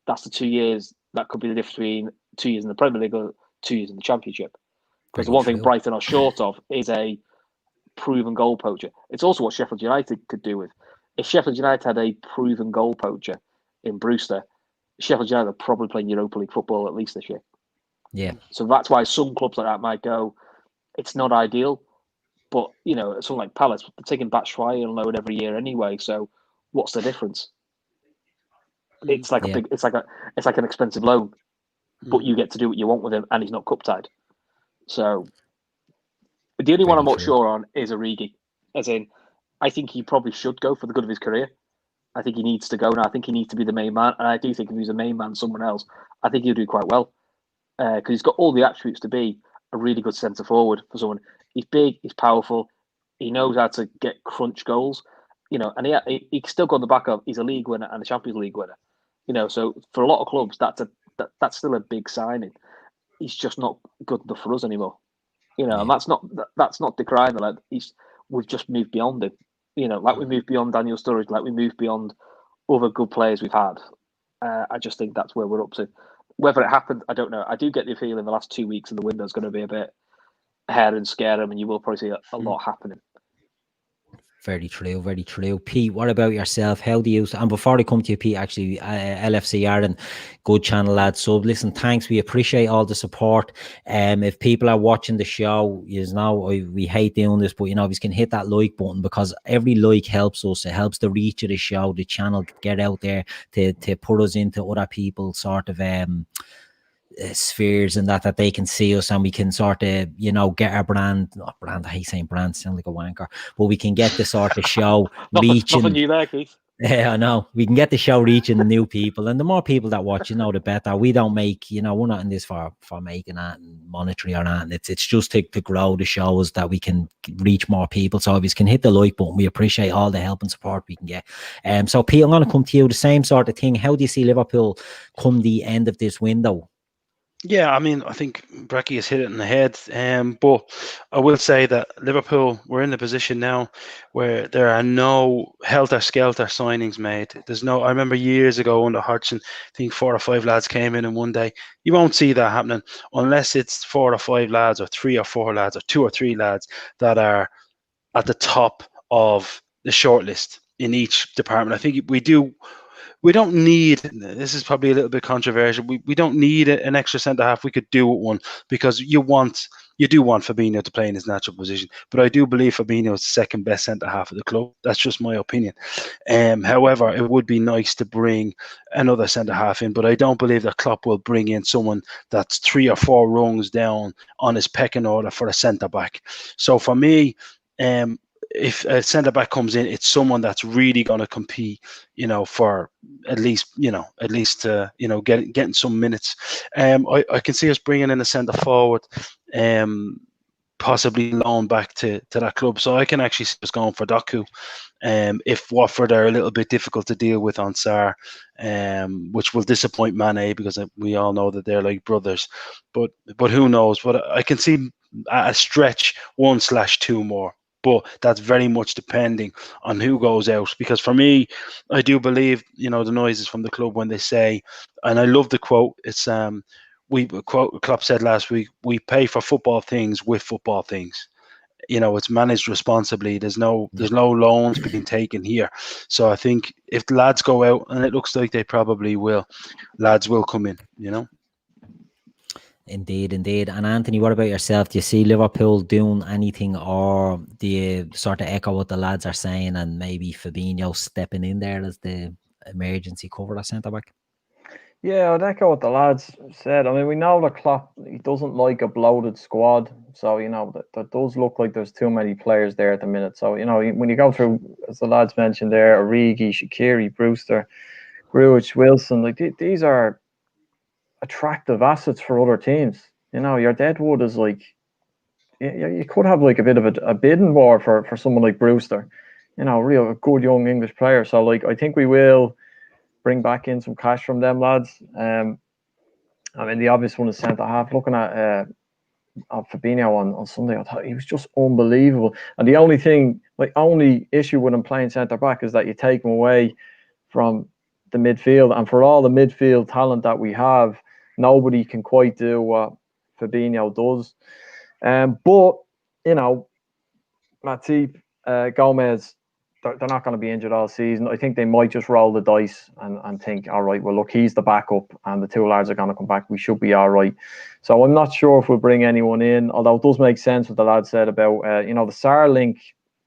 that's the 2 years that could be the difference between 2 years in the Premier League or 2 years in the Championship. Because the one thing Brighton are short of is a proven goal poacher. It's also what Sheffield United could do with. If Sheffield United had a proven goal poacher in Brewster, Sheffield United are probably playing Europa League football at least this year.
Yeah.
So that's why some clubs like that might go, it's not ideal, but something like Palace, they're taking Batshuayi and load every year anyway. So what's the difference? It's like it's like an expensive loan, but you get to do what you want with him, and he's not cup tied. So the only one I'm not sure on is Origi. As in, I think he probably should go for the good of his career. I think he needs to go now. I think he needs to be the main man. And I do think if he was a main man, someone else, I think he'll do quite well. Because he's got all the attributes to be a really good centre forward for someone. He's big, he's powerful, he knows how to get crunch goals. And he can still go on the back of, he's a league winner and a Champions League winner. So for a lot of clubs, that's still a big signing. He's just not good enough for us anymore. And that's not decrying the lad. We've just moved beyond him. Like we moved beyond Daniel Sturridge, like we moved beyond other good players we've had. I just think that's where we're up to. Whether it happened, I don't know. I do get the feeling the last 2 weeks of the window is going to be a bit hair and scare him, and you will probably see a lot happening.
Very true, very true. Pete, what about yourself? How do you, and before I come to you, Pete, actually, LFC Ireland, good channel, lads. So listen, thanks. We appreciate all the support. If people are watching the show, we hate doing this, but we can hit that like button, because every like helps us. It helps the reach of the show, the channel get out there to put us into other people's sort of spheres, and that they can see us, and we can sort of get our brand. I hate saying brand, sound like a wanker, but we can get the sort of show reaching.
Nothing new there, Keith.
Yeah, I know. We can get the show reaching new people, and the more people that watch, the better. We don't make, we're not in this for making that and monetary or that. It's just to grow the shows, that we can reach more people. So if you can hit the like button, we appreciate all the help and support we can get. So Pete, I'm going to come to you. The same sort of thing. How do you see Liverpool come the end of this window?
Yeah, I mean, I think Brecky has hit it in the head. But I will say that Liverpool, we're in the position now where there are no helter-skelter signings made. I remember years ago under Hodgson, I think 4 or 5 lads came in one day. You won't see that happening unless it's 4 or 5 lads or 3 or 4 lads or 2 or 3 lads that are at the top of the shortlist in each department. I think we don't need, this is probably a little bit controversial, we don't need an extra centre-half. We could do with one, because you do want Fabinho to play in his natural position. But I do believe Fabinho is the second best centre-half of the club. That's just my opinion. However, it would be nice to bring another centre-half in, but I don't believe that Klopp will bring in someone that's 3 or 4 rungs down on his pecking order for a centre-back. So for me, if a centre back comes in, it's someone that's really going to compete, for at least getting some minutes. I can see us bringing in a centre forward, possibly loan back to that club. So I can actually see us going for Doku. If Watford are a little bit difficult to deal with on Sarr, which will disappoint Mane, because we all know that they're like brothers. But who knows? But I can see a stretch 1/2 more. But that's very much depending on who goes out. Because for me, I do believe, the noises from the club when they say, and I love the quote, it's Klopp said last week, we pay for football things with football things. It's managed responsibly. There's no loans being taken here. So I think if the lads go out, and it looks like they probably will, lads will come in,
Indeed, indeed. And Anthony, what about yourself? Do you see Liverpool doing anything, or do you sort of echo what the lads are saying and maybe Fabinho stepping in there as the emergency cover at centre back?
Yeah, I'd echo what the lads said. I mean, we know that Klopp, he doesn't like a bloated squad. So, that does look like there's too many players there at the minute. So, when you go through, as the lads mentioned there, Origi, Shaqiri, Brewster, Grujic, Wilson, like these are attractive assets for other teams. Your Deadwood is like, you could have like a bit of a bidding war for someone like Brewster, real good young English player. So like, I think we will bring back in some cash from them lads. I mean, the obvious one is centre half. Looking at Fabinho on Sunday, I thought he was just unbelievable. And the only issue with him playing centre back is that you take him away from the midfield, and for all the midfield talent that we have, nobody can quite do what Fabinho does. But Matip, Gomez, they're not going to be injured all season. I think they might just roll the dice and think, all right, well, look, he's the backup and the two lads are going to come back. We should be all right. So I'm not sure if we'll bring anyone in, although it does make sense what the lad said about, the Sarr link.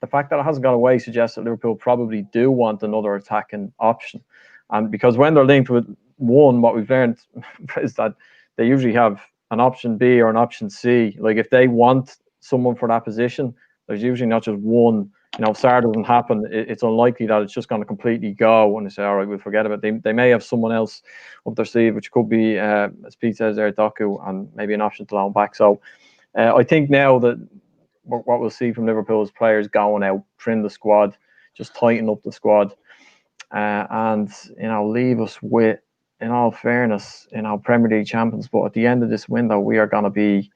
The fact that it hasn't gone away suggests that Liverpool probably do want another attacking option. And because when they're linked with one, what we've learned is that they usually have an option B or an option C. Like if they want someone for that position, there's usually not just one. If Sarr doesn't happen, it's unlikely that it's just going to completely go and they say, all right, we'll forget about it. They may have someone else up their sleeve, which could be, as Pete says there, Doku, and maybe an option to loan back. So I think now that what we'll see from Liverpool is players going out, trim the squad, just tighten up the squad, and leave us with, in all fairness, Premier League champions. But at the end of this window, we're going to be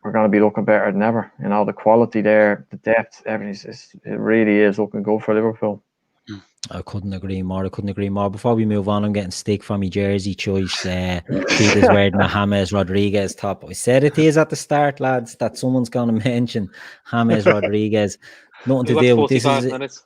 looking better than ever. The quality there, the depth, everything it really is looking good for Liverpool.
I couldn't agree more. Before we move on, I'm getting stick from my jersey choice. Keith is wearing a James Rodriguez top. I said it is at the start, lads, that someone's going to mention James Rodriguez. Nothing to do. This is
minutes.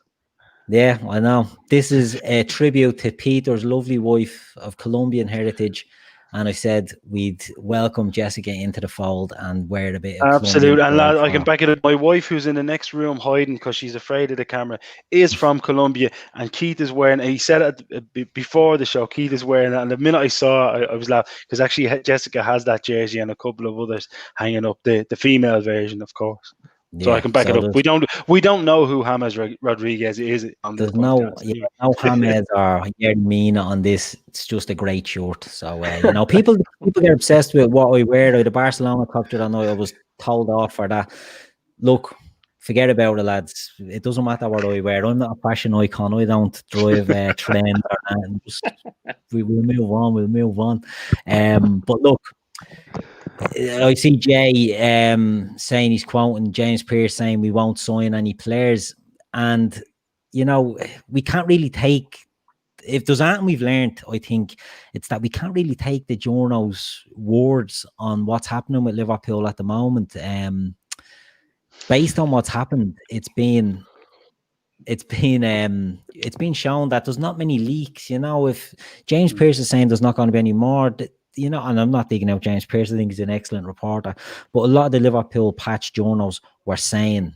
Yeah, I know. This is a tribute to Peter's lovely wife of Colombian heritage. And I said we'd welcome Jessica into the fold and wear a bit of
absolute. And lad, I can
her.
back it up. My wife, who's in the next room hiding because she's afraid of the camera, is from Colombia. And Keith is wearing, and he said it before the show, Keith is wearing it. And the minute I saw it, I was laughing because actually Jessica has that jersey and a couple of others hanging up, the female version, of course. So I can back it up. We don't know who James Rodriguez is.
There's no James or Yermina on this. It's just a great shirt. So people get obsessed with what I wear. The Barcelona culture, I know I was told off for that. Look, forget about it, lads. It doesn't matter what I wear. I'm not a fashion icon. I don't drive a trend or anything. We'll move on. But look, I see Jay saying he's quoting James Pearce saying we won't sign any players, and we can't really take, if there's anything we've learned, I think it's that we can't really take the journo's words on what's happening with Liverpool at the moment. Based on what's happened, it's been shown that there's not many leaks. If James Pearce is saying there's not going to be any more, and I'm not digging out James Pearce, I think he's an excellent reporter, but a lot of the Liverpool patch journals were saying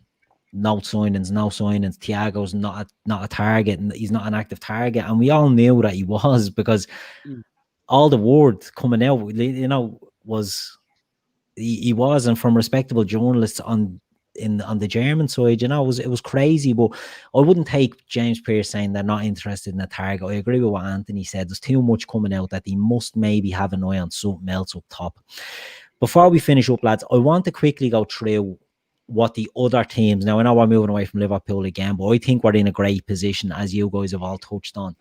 no signings. Thiago's not a target, and he's not an active target, and we all knew that he was because all the word coming out, was he was, and from respectable journalists on the German side, it was crazy. But I wouldn't take James Pearce saying they're not interested in a target. I agree with what Anthony said. There's too much coming out that he must maybe have an eye on something else up top. Before we finish up, lads, I want to quickly go through what the other teams, now I know we're moving away from Liverpool again, but I think we're in a great position, as you guys have all touched on.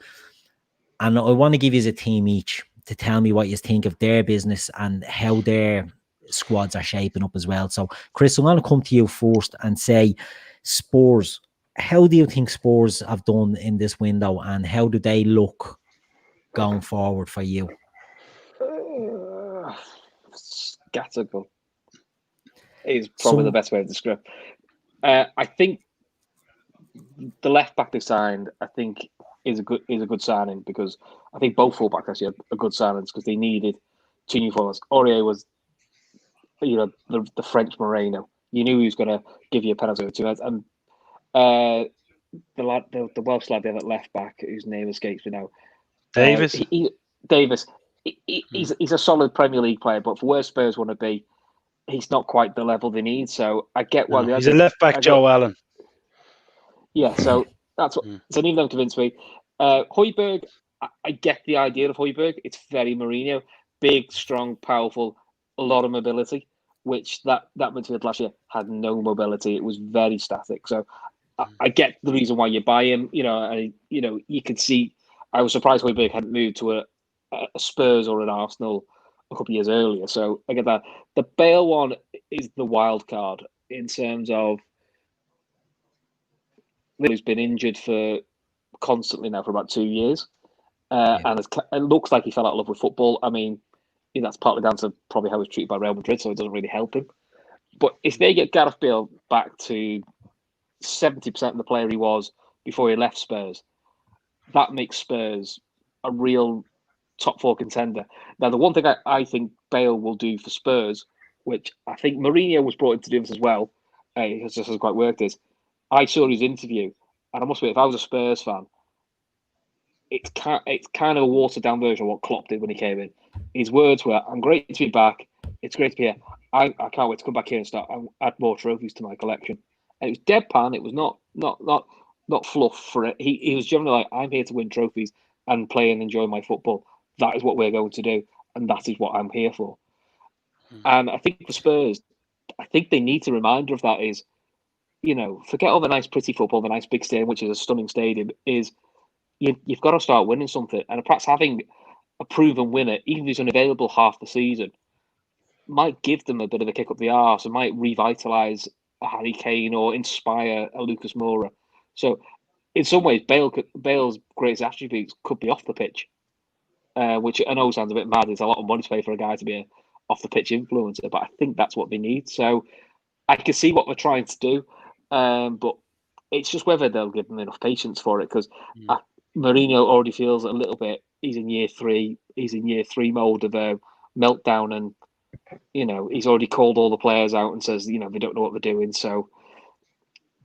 And I want to give you a team each to tell me what you think of their business and how their squads are shaping up as well. So, Chris, I'm going to come to you first and say, Spurs, how do you think Spurs have done in this window, and how do they look going forward for you?
Scattergun is probably the best way to describe. I think the left back they signed, I think, is a good signing, because I think both fullbacks actually are good signings because they needed two new forwards. Aurier was, the French Moreno. You knew he was going to give you a penalty or two. And the Welsh lad there at left back, whose name escapes me now.
Davis.
Davis. He's a solid Premier League player, but for where Spurs want to be, he's not quite the level they need. So I get why
he's a left back, Joe Allen.
Yeah, so that's what. So neither of them convince me. Højbjerg, I get the idea of Højbjerg. It's very Mourinho, big, strong, powerful, a lot of mobility. Which that midfield last year had no mobility. It was very static. So I get the reason why you buy him. You could see. I was surprised Højbjerg hadn't moved to a Spurs or an Arsenal a couple of years earlier. So I get that. The Bale one is the wild card in terms of who's been injured for constantly now for about 2 years, and it looks like he fell out of love with football. I mean, that's partly down to probably how he was treated by Real Madrid, so it doesn't really help him. But if they get Gareth Bale back to 70% of the player he was before he left Spurs, that makes Spurs a real top 4 contender. Now, the one thing I think Bale will do for Spurs, which I think Mourinho was brought in to do this as well, because this hasn't quite worked, is I saw his interview, and I must admit, if I was a Spurs fan, it's kind of a watered-down version of what Klopp did when he came in. His words were, "I'm great to be back. It's great to be here. I can't wait to come back here and start add more trophies to my collection." And it was deadpan. It was not fluff for it. He was generally like, "I'm here to win trophies and play and enjoy my football. That is what we're going to do, and that is what I'm here for." And I think for Spurs, I think they need a reminder of that. Is forget all the nice, pretty football, the nice big stadium, which is a stunning stadium. Is you've got to start winning something, and perhaps having a proven winner, even if he's unavailable half the season, might give them a bit of a kick up the arse and might revitalise a Harry Kane or inspire a Lucas Moura. So, in some ways, Bale's greatest attributes could be off the pitch, which I know sounds a bit mad. There's a lot of money to pay for a guy to be an off-the-pitch influencer, but I think that's what they need. So, I can see what they're trying to do, but it's just whether they'll give them enough patience for it, because Mourinho already feels a little bit he's in year 3. He's in year 3 mode of a meltdown, and he's already called all the players out and says they don't know what they're doing. So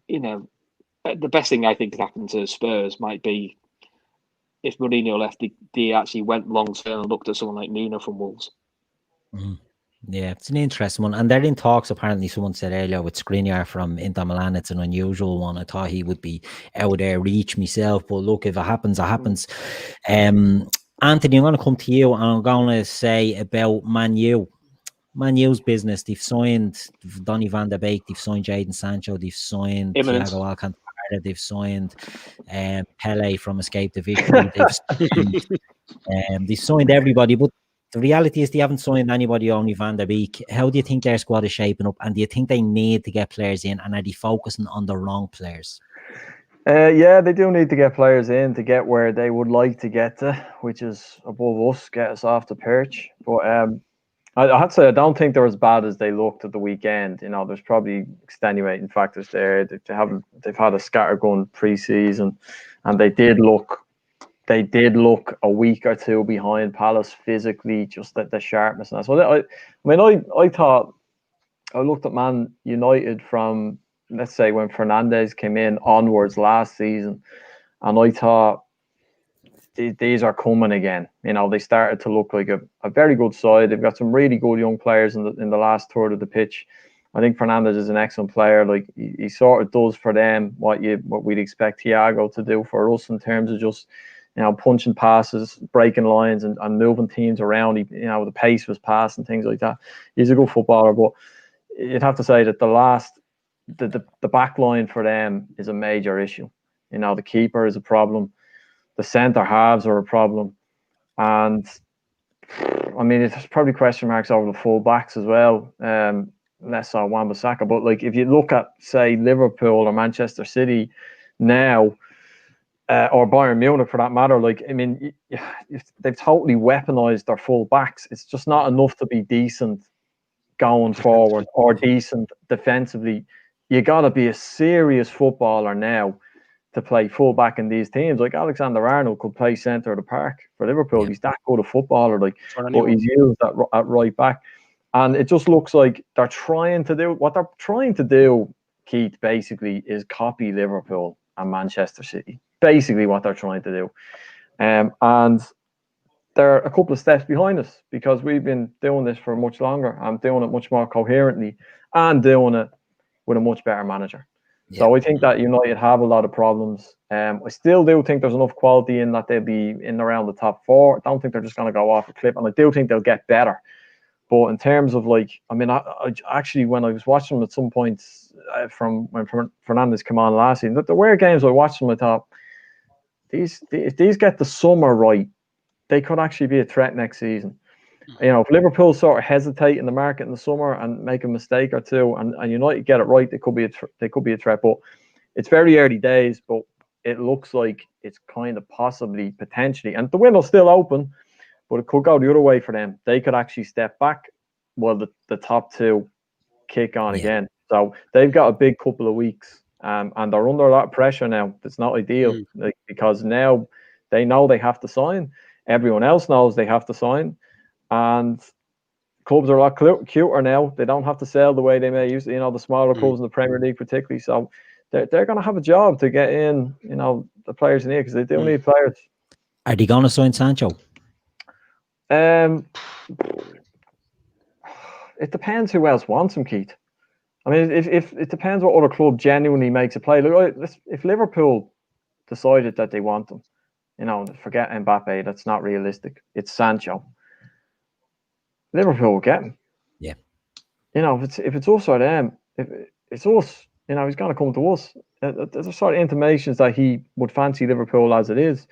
the best thing I think could happen to Spurs might be if Mourinho left, they actually went long term and looked at someone like Nuno from Wolves.
Yeah, it's an interesting one. And they're in talks, apparently, someone said earlier, with Skriniar from Inter Milan. It's an unusual one. I thought he would be out there reach myself. But look, if it happens, it happens. Anthony, I'm going to come to you, and I'm going to say about Man U. Man U's business. They've signed Donny van der Beek. They've signed Jadon Sancho. They've signed Thiago Alcantara. They've signed Pele from Escape the Victory. They've signed everybody, but the reality is they haven't signed anybody, only Van der Beek. How do you think their squad is shaping up? And do you think they need to get players in? And are they focusing on the wrong players?
Yeah, they do need to get players in to get where they would like to get to, which is above us, get us off the perch. But I have to say, I don't think they're as bad as they looked at the weekend. There's probably extenuating factors there. They've had a scattergun pre-season, and they did look a week or two behind Palace physically, just the sharpness and that. So I thought, I looked at Man United from, let's say, when Fernandez came in onwards last season, and I thought these are coming again. They started to look like a very good side. They've got some really good young players in the last third of the pitch. I think Fernandez is an excellent player. Like he sort of does for them what we'd expect Thiago to do for us in terms of just punching passes, breaking lines, and moving teams around. The pace was passed and things like that. He's a good footballer, but you'd have to say that the back line for them is a major issue. The keeper is a problem. The centre halves are a problem. And there's probably question marks over the full backs as well. Less so Wan-Bissaka. But if you look at, say, Liverpool or Manchester City now, or Bayern Munich for that matter, they've totally weaponized their full backs. It's just not enough to be decent going forward or decent defensively. You got to be a serious footballer now to play fullback in these teams. Like Alexander-Arnold could play centre of the park for Liverpool. He's that good a footballer, like, but he's used at right back. And it just looks like they're trying to do what they're trying to do, Keith, basically, is copy Liverpool and Manchester City. Basically what they're trying to do. And they're a couple of steps behind us because we've been doing this for much longer and doing it much more coherently and doing it with a much better manager. Yeah. So I think that United have a lot of problems. I still do think there's enough quality in that they'll be in around the top 4. I don't think they're just going to go off a cliff, and I do think they'll get better. But in terms of I actually, when I was watching them at some points from when Fernando's come on last season, there were games I watched them, I thought, if these get the summer right, they could actually be a threat next season. If Liverpool sort of hesitate in the market in the summer and make a mistake or two, and United get it right, they could be a threat. But it's very early days, but it looks like it's kind of possibly, potentially, and the window's still open, but it could go the other way for them. They could actually step back while the top 2 kick on again. So they've got a big couple of weeks, and they're under a lot of pressure now. It's not ideal, because now they know they have to sign. Everyone else knows they have to sign. And clubs are a lot cuter now. They don't have to sell the way they may used to, the smaller clubs in the Premier League particularly. So they're going to have a job to get in, the players in here, because they do need players.
Are they going to sign Sancho?
It depends who else wants him, Keith. I mean, if it depends what other club genuinely makes a play. Look, if Liverpool decided that they want him, forget Mbappe, that's not realistic. It's Sancho. Liverpool will get him.
Yeah.
If it's us or them, if it's us, he's going to come to us. There's sort of intimations that he would fancy Liverpool as it is.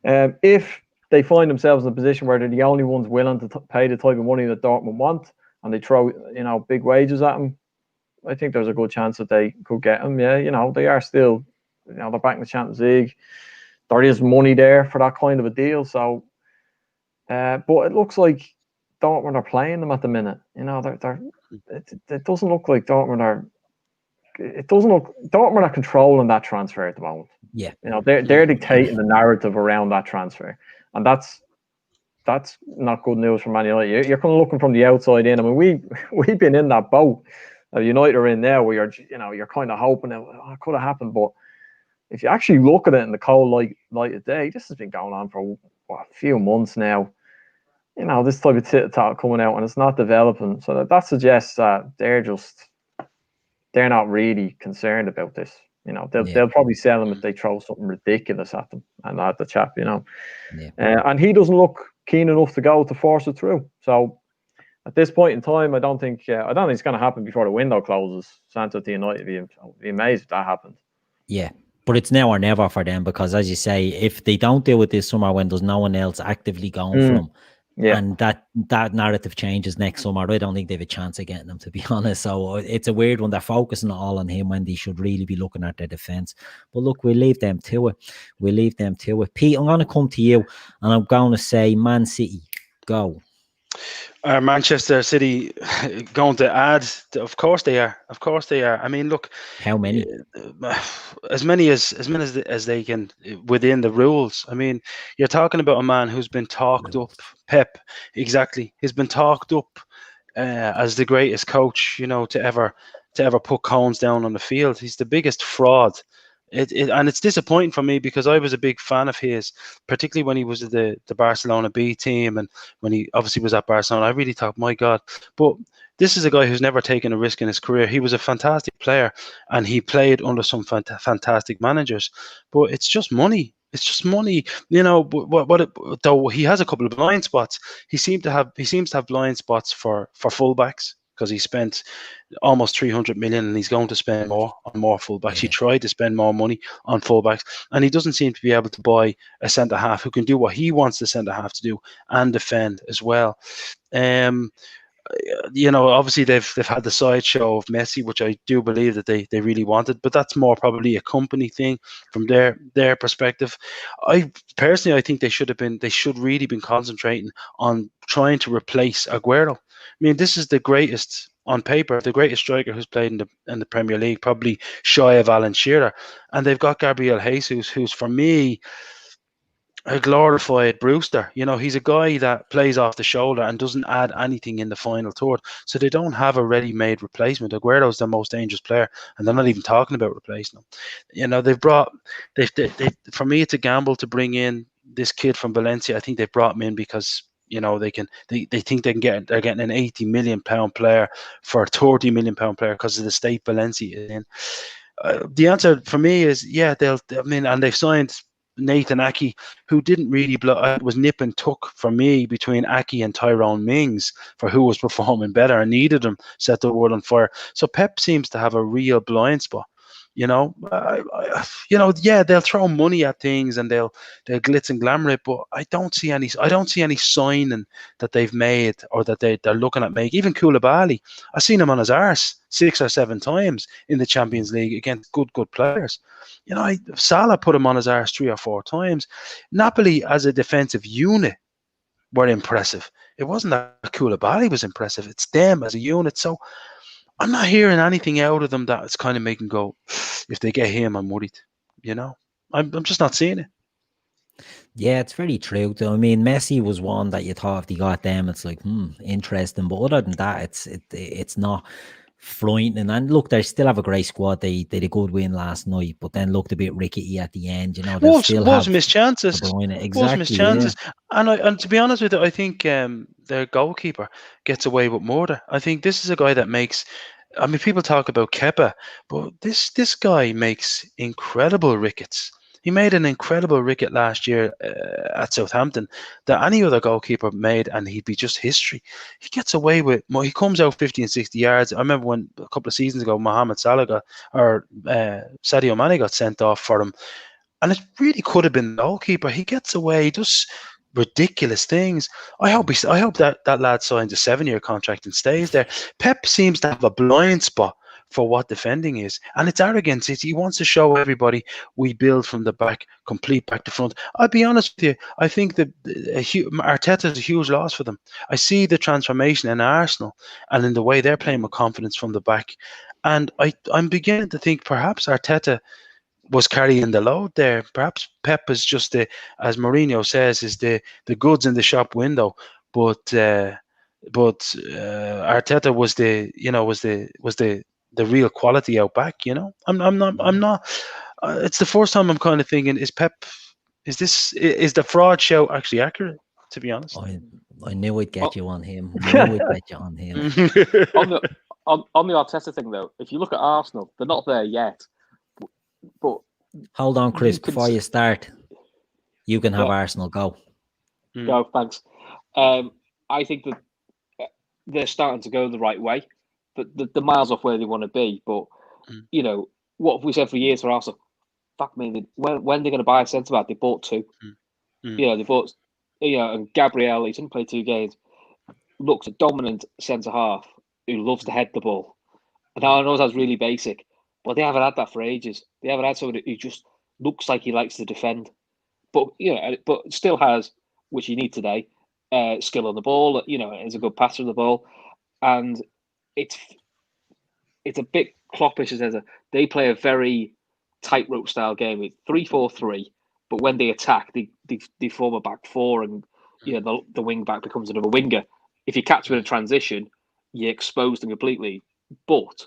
If they find themselves in a position where they're the only ones willing to pay the type of money that Dortmund want, and they throw, big wages at him, I think there's a good chance that they could get him. Yeah, they are still, they're back in the Champions League. There is money there for that kind of a deal. So, but it looks like Dortmund are playing them at the minute. It doesn't look like Dortmund are. It doesn't look Dortmund are controlling that transfer at the moment.
Yeah,
they're dictating the narrative around that transfer, and that's not good news for Man United. You're kind of looking from the outside in. I mean, we've been in that boat. United are in there where you're kind of hoping it could have happened, but if you actually look at it in the cold light of day, this has been going on for a few months now. This type of tit-tat coming out, and it's not developing. So that suggests that they're not really concerned about this. They'll probably sell him if they throw something ridiculous at them and at the chap. And he doesn't look keen enough to go to force it through. So at this point in time, I don't think it's going to happen before the window closes. Sancho to United, I'd be amazed if that happened.
Yeah. But it's now or never for them, because, as you say, if they don't deal with this summer when there's no one else actively going for them, and that narrative changes next summer, I don't think they have a chance of getting them, to be honest. So it's a weird one. They're focusing all on him when they should really be looking at their defence. But look, we'll leave them to it. Pete, I'm going to come to you, and I'm going to say Man City, go.
Are Manchester City going to add? Of course they are. I mean, look.
How many?
As many as they can within the rules. I mean, you're talking about a man who's been talked up. Pep, exactly. He's been talked up as the greatest coach, to ever put cones down on the field. He's the biggest fraud. And it's disappointing for me, because I was a big fan of his, particularly when he was at the Barcelona B team, and when he obviously was at Barcelona. I really thought, my God. But this is a guy who's never taken a risk in his career. He was a fantastic player, and he played under some fantastic managers. But it's just money. It's just money, though he has a couple of blind spots. He seems to have blind spots for fullbacks, because he spent almost 300 million, and he's going to spend more on more fullbacks. He tried to spend more money on fullbacks, and he doesn't seem to be able to buy a centre half who can do what he wants the centre half to do and defend as well. Obviously they've had the sideshow of Messi, which I do believe that they really wanted, but that's more probably a company thing from their perspective. I think they should really been concentrating on trying to replace Aguero. I mean, this is the greatest on paper, the greatest striker who's played in the Premier League, probably shy of Alan Shearer, and they've got Gabriel Jesus, who's for me a glorified Brewster. He's a guy that plays off the shoulder and doesn't add anything in the final third. So they don't have a ready-made replacement. Aguero's the most dangerous player, and they're not even talking about replacing him. They for me, it's a gamble to bring in this kid from Valencia. I think they brought him in because they think they're getting an £80 million player for a £30 million player because of the state Valencia is in. The answer for me is and they've signed Nathan Aki, who didn't really was nip and tuck for me between Aki and Tyrone Mings for who was performing better and needed him, set the world on fire. So Pep seems to have a real blind spot. They'll throw money at things and they'll glitz and glamour it, but I don't see any signing that they've made or that they're looking at making. Even Koulibaly, I've seen him on his arse 6 or 7 times in the Champions League against good players. Salah put him on his arse 3 or 4 times. Napoli as a defensive unit were impressive. It wasn't that Koulibaly was impressive. It's them as a unit. So I'm not hearing anything out of them that's kind of making go, if they get him, I'm worried. I'm just not seeing it.
Yeah, it's very true. Though. I mean, Messi was one that you thought if they got them, it's like, interesting. But other than that, it's not frightening. And look, they still have a great squad. They did a good win last night, but then looked a bit rickety at the end.
Was missed chances.
Exactly.
Was missed chances. Yeah. And to be honest with you, I think their goalkeeper gets away with murder. I think this is a guy that makes. I mean, people talk about Kepa, but this guy makes incredible rickets. He made an incredible ricket last year at Southampton that any other goalkeeper made, and he'd be just history. He gets away with. He comes out 50 and 60 yards. I remember when a couple of seasons ago, Sadio Mane got sent off for him, and it really could have been the goalkeeper. He gets away. He does ridiculous things. I hope that lad signs a 7-year contract and stays there. Pep seems to have a blind spot for what defending is, and it's arrogance. He wants to show everybody we build from the back, complete back to front. I'll be honest with you, I think that Arteta is a huge loss for them. I see the transformation in Arsenal and in the way they're playing with confidence from the back, and I'm beginning to think perhaps Arteta was carrying the load there. Perhaps Pep is just as Mourinho says, is the goods in the shop window, but Arteta was the real quality out back. I'm not. It's the first time I'm kind of thinking: is the fraud show actually accurate? To be honest,
I knew I'd get you on him.
On the Arteta thing, though, if you look at Arsenal, they're not there yet. But
hold on, Chris. Before you start, you can have Arsenal go.
Go, thanks. I think that they're starting to go the right way. The miles off where they want to be, but what have we said for years for Arsenal? Fuck me, when they're going to buy a centre back, they bought 2. They bought, and Gabriel, he didn't play 2 games. Looks a dominant centre half who loves to head the ball. Now I know that's really basic, but they haven't had that for ages. They haven't had somebody who just looks like he likes to defend, but still has, which you need today, skill on the ball. Is a good passer of the ball, and it's a bit Kloppish as they play a very tightrope style game. It's 3-4-3, but when they attack, they form a back 4, and the wing back becomes another winger. If you catch them in a transition, you expose them completely. But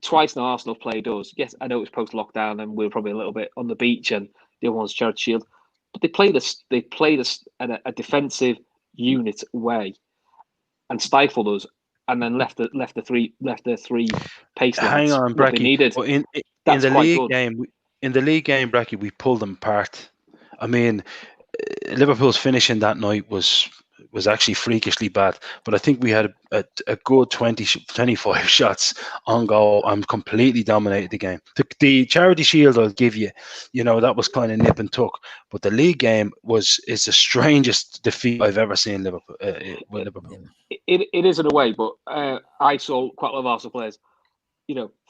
twice now Arsenal played us. Yes, I know it's post lockdown, and we were probably a little bit on the beach, and the other one's Charity Shield. But they played us in a defensive unit way, and stifled us, and then left the three pace lines.
Hang on, Bracky.
Needed.
Well, in the league game, Bracky, we pulled them apart. I mean, Liverpool's finishing that night was was actually freakishly bad. But I think we had a good 25 shots on goal and completely dominated the game. The Charity Shield, I'll give you, that was kind of nip and tuck. But the league game is the strangest defeat I've ever seen Liverpool. With Liverpool.
It is in a way, but I saw quite a lot of Arsenal players,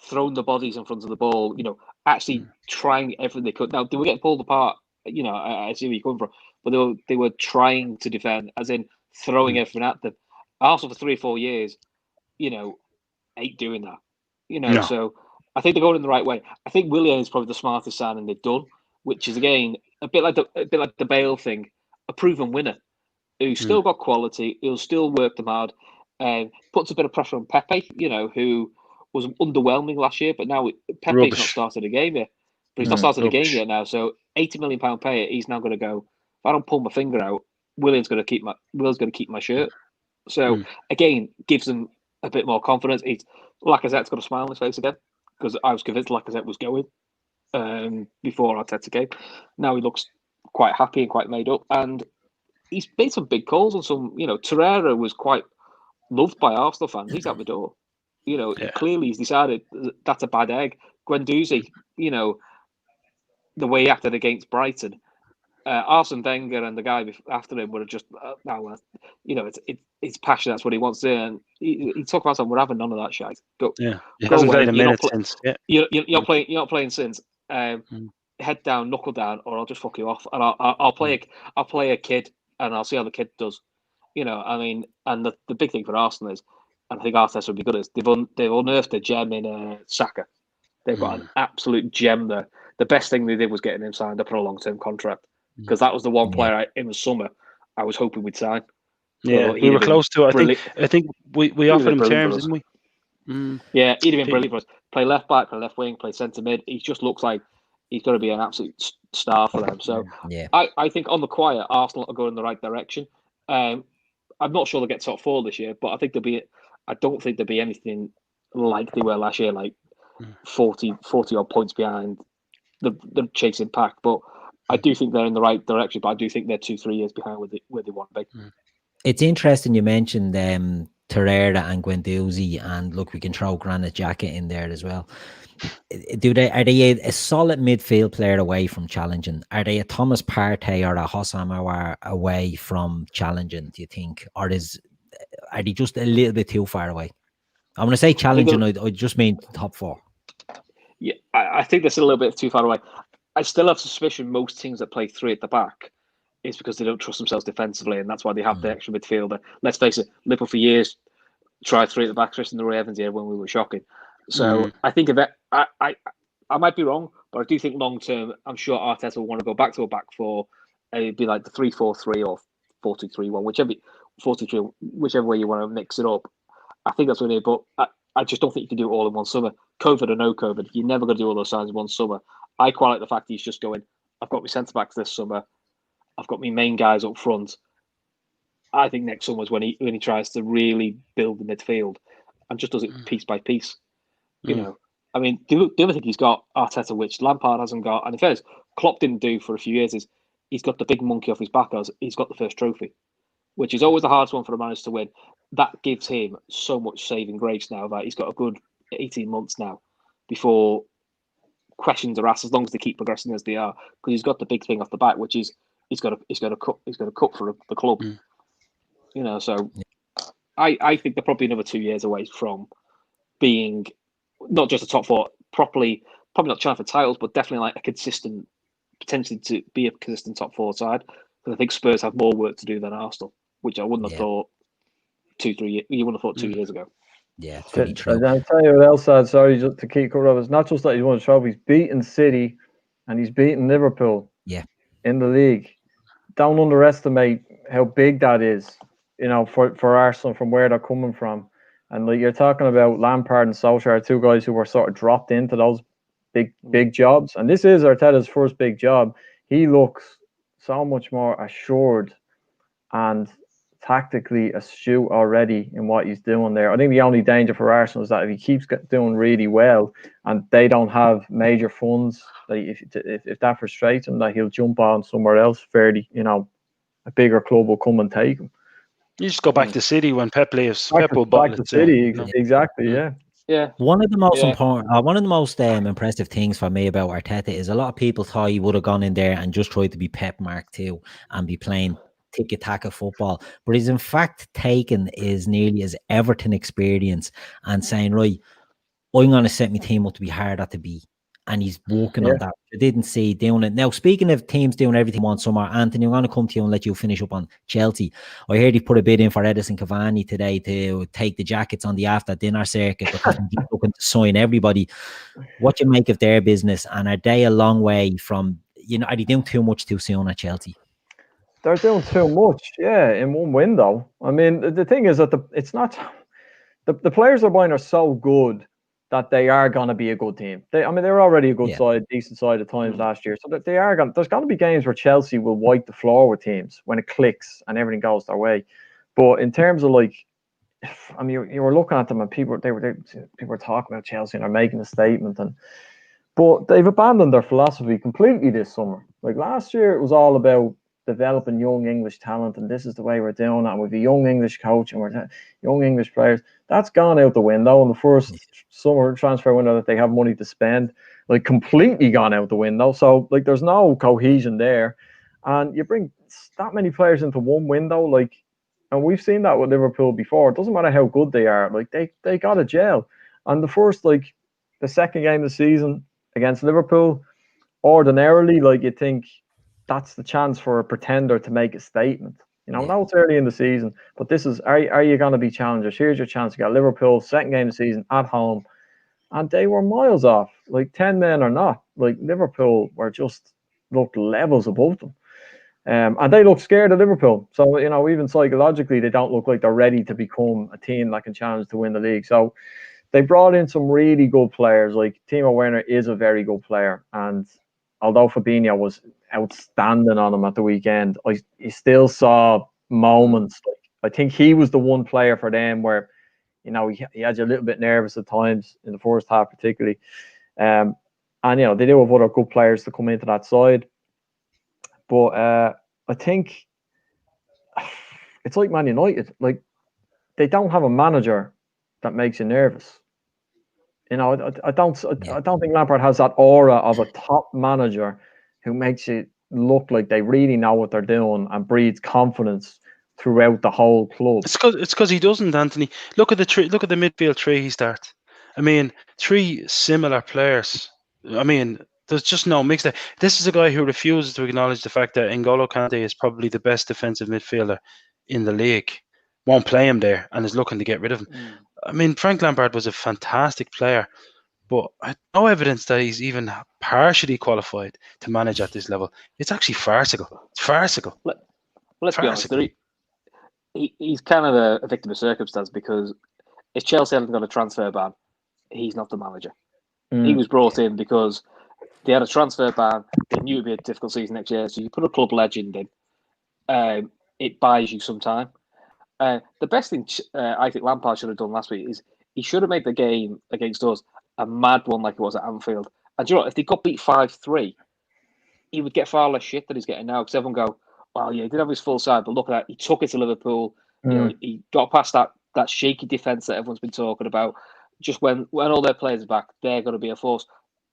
throwing the bodies in front of the ball, actually trying everything they could. Now, they were getting pulled apart, I see where you're coming from, but they were trying to defend, as in throwing everything at them. Arsenal for 3 or 4 years, ain't doing that.
No.
So I think they're going in the right way. I think Willian is probably the smartest signing they've done, which is again a bit like the Bale thing, a proven winner who's still got quality. He'll still work them hard, and puts a bit of pressure on Pepe, who was underwhelming last year, but now Pepe's not started a game yet. But he's not started a game yet now. So £80 million payer, he's now going to go. If I don't pull my finger out, Will's going to keep my shirt. So again, gives them a bit more confidence. Lacazette's got a smile on his face again, because I was convinced Lacazette was going before Arteta came. Now he looks quite happy and quite made up, and he's made some big calls on some. Torres was quite loved by Arsenal fans. He's out the door. Clearly he's decided that's a bad egg. Guendouzi, the way he acted against Brighton. Arsene Wenger and the guy after him were just, it's passion. That's what he wants to do. And he talked about something. We're having none of that shit.
He hasn't played a minute since.
You're not playing since. Head down, knuckle down, or I'll just fuck you off. And I'll play a kid, and I'll see how the kid does. And the big thing for Arsenal is, and I think Arteta would be good, is they've unearthed a gem in Saka. They've got an absolute gem there. The best thing they did was getting him signed up on a long-term contract, because that was the one player in the summer I was hoping we'd sign.
Yeah, we were close to it. I think we offered him terms, didn't we?
Yeah, he'd have been brilliant for us. Play left back, play left wing, play centre mid. He just looks like he's going to be an absolute star for them. So I think on the quiet, Arsenal are going in the right direction. I'm not sure they'll get top 4 this year, but I think I don't think there'll be anything like they were last year, like 40 odd points behind the chasing pack. But I do think they're in the right direction, but I do think they're 2-3 years behind where they want to be.
It's interesting you mentioned Torreira and Guendouzi, and look, we can throw Granit Xhaka in there as well. Are they a solid midfield player away from challenging? Are they a Thomas Partey or a Hossam Aouar away from challenging, do you think? Or are they just a little bit too far away? I'm going to say challenging, I just mean top 4.
Yeah, I think they're still a little bit too far away. I still have suspicion most teams that play 3 at the back is because they don't trust themselves defensively, and that's why they have the extra midfielder. Let's face it, Liverpool for years tried 3 at the back, Tristan Roy Evans here when we were shocking. So I think of it, I might be wrong, but I do think long term, I'm sure Arteta will want to go back to a back 4. It'd be like the 3-4-3 or 4-2-3-1, whichever way you want to mix it up. I think that's what it is, but I just don't think you can do it all in one summer. COVID or no COVID, you're never going to do all those signs in one summer. I quite like the fact he's just going, I've got my centre-backs this summer. I've got my main guys up front. I think next summer is when he tries to really build the midfield and just does it piece by piece. I mean, the other thing he's got, Arteta, which Lampard hasn't got, and in fairness, Klopp didn't do for a few years, is he's got the big monkey off his back as he's got the first trophy, which is always the hardest one for a manager to win. That gives him so much saving grace now that he's got a good 18 months now before questions are asked, as long as they keep progressing as they are, because he's got the big thing off the back, which is he's got a cup for the club. So I think they're probably another 2 years away from being not just a top 4, probably not trying for titles, but definitely like a consistent, potentially to be a consistent top 4 side. Because I think Spurs have more work to do than Arsenal, which I wouldn't have thought 2-3 years. You wouldn't have thought 2 years ago.
Yeah, it's pretty true.
I'll tell you what else, sorry, just to keep covering up. It's not just that he's won a trophy, he's beaten City and he's beaten Liverpool in the league. Don't underestimate how big that is, for Arsenal, from where they're coming from. And like you're talking about, Lampard and Solskjaer, 2 guys who were sort of dropped into those big jobs. And this is Arteta's first big job. He looks so much more assured and tactically astute already in what he's doing there. I think the only danger for Arsenal is that if he keeps doing really well and they don't have major funds, like if that frustrates him, that he'll jump on somewhere else fairly, a bigger club will come and take him.
You just go back to City when Pep leaves.
Back
Pep will bottle
to
it soon.
City,
You know?
exactly. Yeah.
Yeah.
One of the most
Yeah.
important, one of the most impressive things for me about Arteta is a lot of people thought he would have gone in there and just tried to be Pep Mark II and be playing tiki-taka football. But he's in fact taken his nearly his Everton experience and saying, right, I'm going to set my team up to be harder to beat. And he's working on that. I didn't see doing it. Now, speaking of teams doing everything one summer, Anthony, I'm going to come to you and let you finish up on Chelsea. I heard he put a bid in for Edison Cavani today to take the jackets on the after dinner circuit because he's looking to sign everybody. What do you make of their business? And are they a long way from, are they doing too much too soon at Chelsea?
They're doing too much, in one window. I mean, the thing is that it's not the players they're buying are so good that they are going to be a good team. They're already a good side, decent side at times last year. So that they are going. There's going to be games where Chelsea will wipe the floor with teams when it clicks and everything goes their way. But in terms of you were looking at them and people were talking about Chelsea and are making a statement, but they've abandoned their philosophy completely this summer. Like last year, it was all about developing young English talent, and this is the way we're doing it. And with a young English coach and we're young English players, that's gone out the window. In the first summer transfer window that they have money to spend, completely gone out the window. So there's no cohesion there, and you bring that many players into one window, and we've seen that with Liverpool before. It doesn't matter how good they are, they got a gel. And the second game of the season against Liverpool, ordinarily, you think that's the chance for a pretender to make a statement. Now it's early in the season, but this is, are you going to be challengers? Here's your chance. You got Liverpool, second game of the season at home, and they were miles off. 10 men or not. Liverpool were just looked levels above them. And they look scared of Liverpool. So, even psychologically, they don't look like they're ready to become a team that can challenge to win the league. So they brought in some really good players. Timo Werner is a very good player. And although Fabinho was outstanding on him at the weekend, I still saw moments. I think he was the one player for them where, he had you a little bit nervous at times in the first half, particularly. And they do have other good players to come into that side. But I think it's like Man United. They don't have a manager that makes you nervous. I don't think Lampard has that aura of a top manager who makes it look like they really know what they're doing and breeds confidence throughout the whole club.
It's because he doesn't, Anthony. Look at the midfield three he starts. Three similar players. There's just no mix there. This is a guy who refuses to acknowledge the fact that N'Golo Kante is probably the best defensive midfielder in the league. Won't play him there and is looking to get rid of him. Frank Lampard was a fantastic player, but I have no evidence that he's even partially qualified to manage at this level. It's actually farcical. It's farcical.
Let's be honest. He's kind of a victim of circumstance because if Chelsea hadn't got a transfer ban, he's not the manager. He was brought in because they had a transfer ban. They knew it'd be a difficult season next year, so you put a club legend in. It buys you some time. The best thing I think Lampard should have done last week is he should have made the game against us a mad one like it was at Anfield. And if they got beat 5-3, he would get far less shit than he's getting now because everyone go, well, yeah, he did have his full side, but look at that. He took it to Liverpool. He got past that shaky defence that everyone's been talking about. Just when all their players are back, they're going to be a force.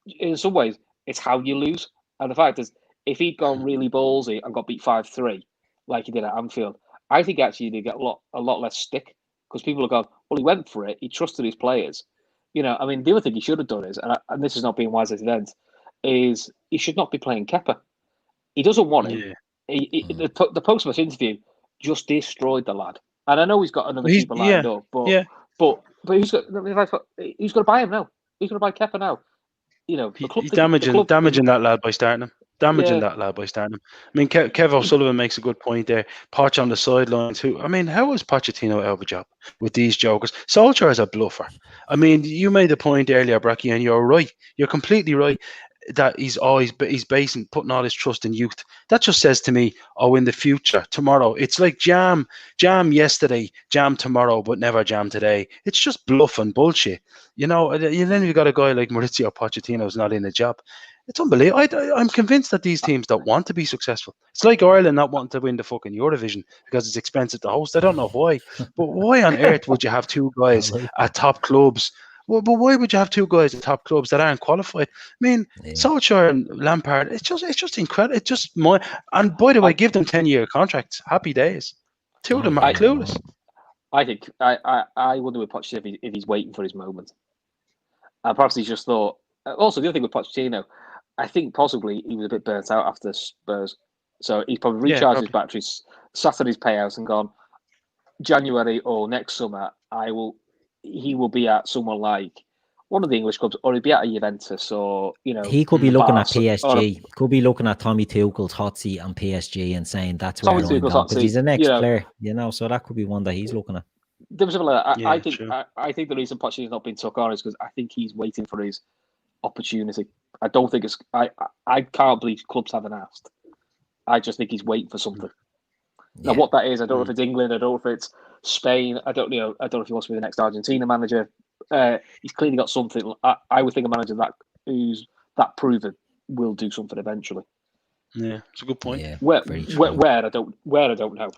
In some ways, it's how you lose. And the fact is, if he'd gone really ballsy and got beat 5-3, like he did at Anfield, I think actually they get a lot less stick because people have gone, well, he went for it. He trusted his players. The other thing he should have done is, and this is not being wise at the end, is he should not be playing Kepa. He doesn't want him. The post-match interview just destroyed the lad. And I know he's got another keeper lined up, but who's going to buy him now? Who's going to buy Kepa now?
He's damaging that lad by starting him. That lad by starting him. Kev O'Sullivan makes a good point there. Poch on the sidelines. How is Pochettino out of a job with these jokers? Solskjaer is a bluffer. You made the point earlier, Bracky, and you're right. You're completely right that he's putting all his trust in youth. That just says to me, in the future, tomorrow, it's like jam yesterday, jam tomorrow, but never jam today. It's just bluff and bullshit. And then you've got a guy like Maurizio Pochettino who's not in a job. It's unbelievable. I'm convinced that these teams don't want to be successful. It's like Ireland not wanting to win the fucking Eurovision because it's expensive to host. I don't know why, but why on earth would you have two guys at top clubs? Well, but why would you have two guys at top clubs that aren't qualified? I mean, Solskjaer and Lampard. It's just incredible. It's just and by the way, give them 10-year contracts. Happy days. Two of them are clueless.
I think I wonder with Pochettino if he's waiting for his moment. And perhaps he's just thought. Also, the other thing with Pochettino, I think possibly he was a bit burnt out after Spurs, so he's probably recharged his batteries, sat on his payouts, and gone. January or next summer, he will be at someone like one of the English clubs, or he'll be at a Juventus, or
he could be looking at PSG, could be looking at Tommy Tuchel's hot seat on PSG and saying that's where I'm going because he's the next player, so that could be one that he's looking at.
There was something like that. I think the reason Pochettino's not been took on is because I think he's waiting for his opportunity. I don't think it's. I can't believe clubs haven't asked. I just think he's waiting for something. Now, what that is, I don't know if it's England. I don't know if it's Spain. I don't know if he wants to be the next Argentina manager. He's clearly got something. I would think a manager who's that proven will do something eventually.
Yeah, it's a good point.
Yeah,
where I don't know.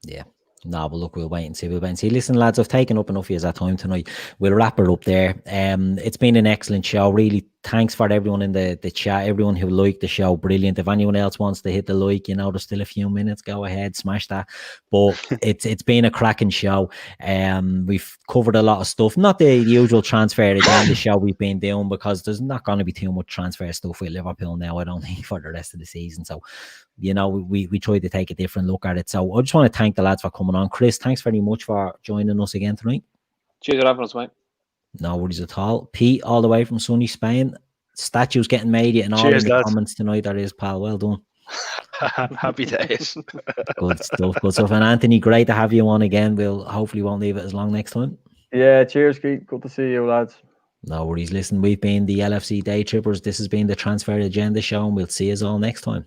Yeah. No, but look, we'll wait and see. Listen, lads, I've taken up enough of your time tonight. We'll wrap it up there. It's been an excellent show. Really, thanks for everyone in the chat, everyone who liked the show. Brilliant. If anyone else wants to hit the like, there's still a few minutes. Go ahead, smash that. But it's been a cracking show. We've covered a lot of stuff. Not the usual transfer agenda show we've been doing, because there's not going to be too much transfer stuff with Liverpool now, I don't think, for the rest of the season. So, we tried to take a different look at it. So I just want to thank the lads for coming on. Chris, thanks very much for joining us again tonight.
Cheers for having us, mate.
No worries at all. Pete, all the way from sunny Spain. Statues getting made in all the comments tonight. That is, pal. Well done.
Happy days.
Good stuff. And Anthony, great to have you on again. We'll hopefully won't leave it as long next time.
Yeah, cheers, Keith. Good to see you, lads.
No worries. Listen, we've been the LFC Daytrippers. This has been the Transfer Agenda Show, and we'll see you all next time.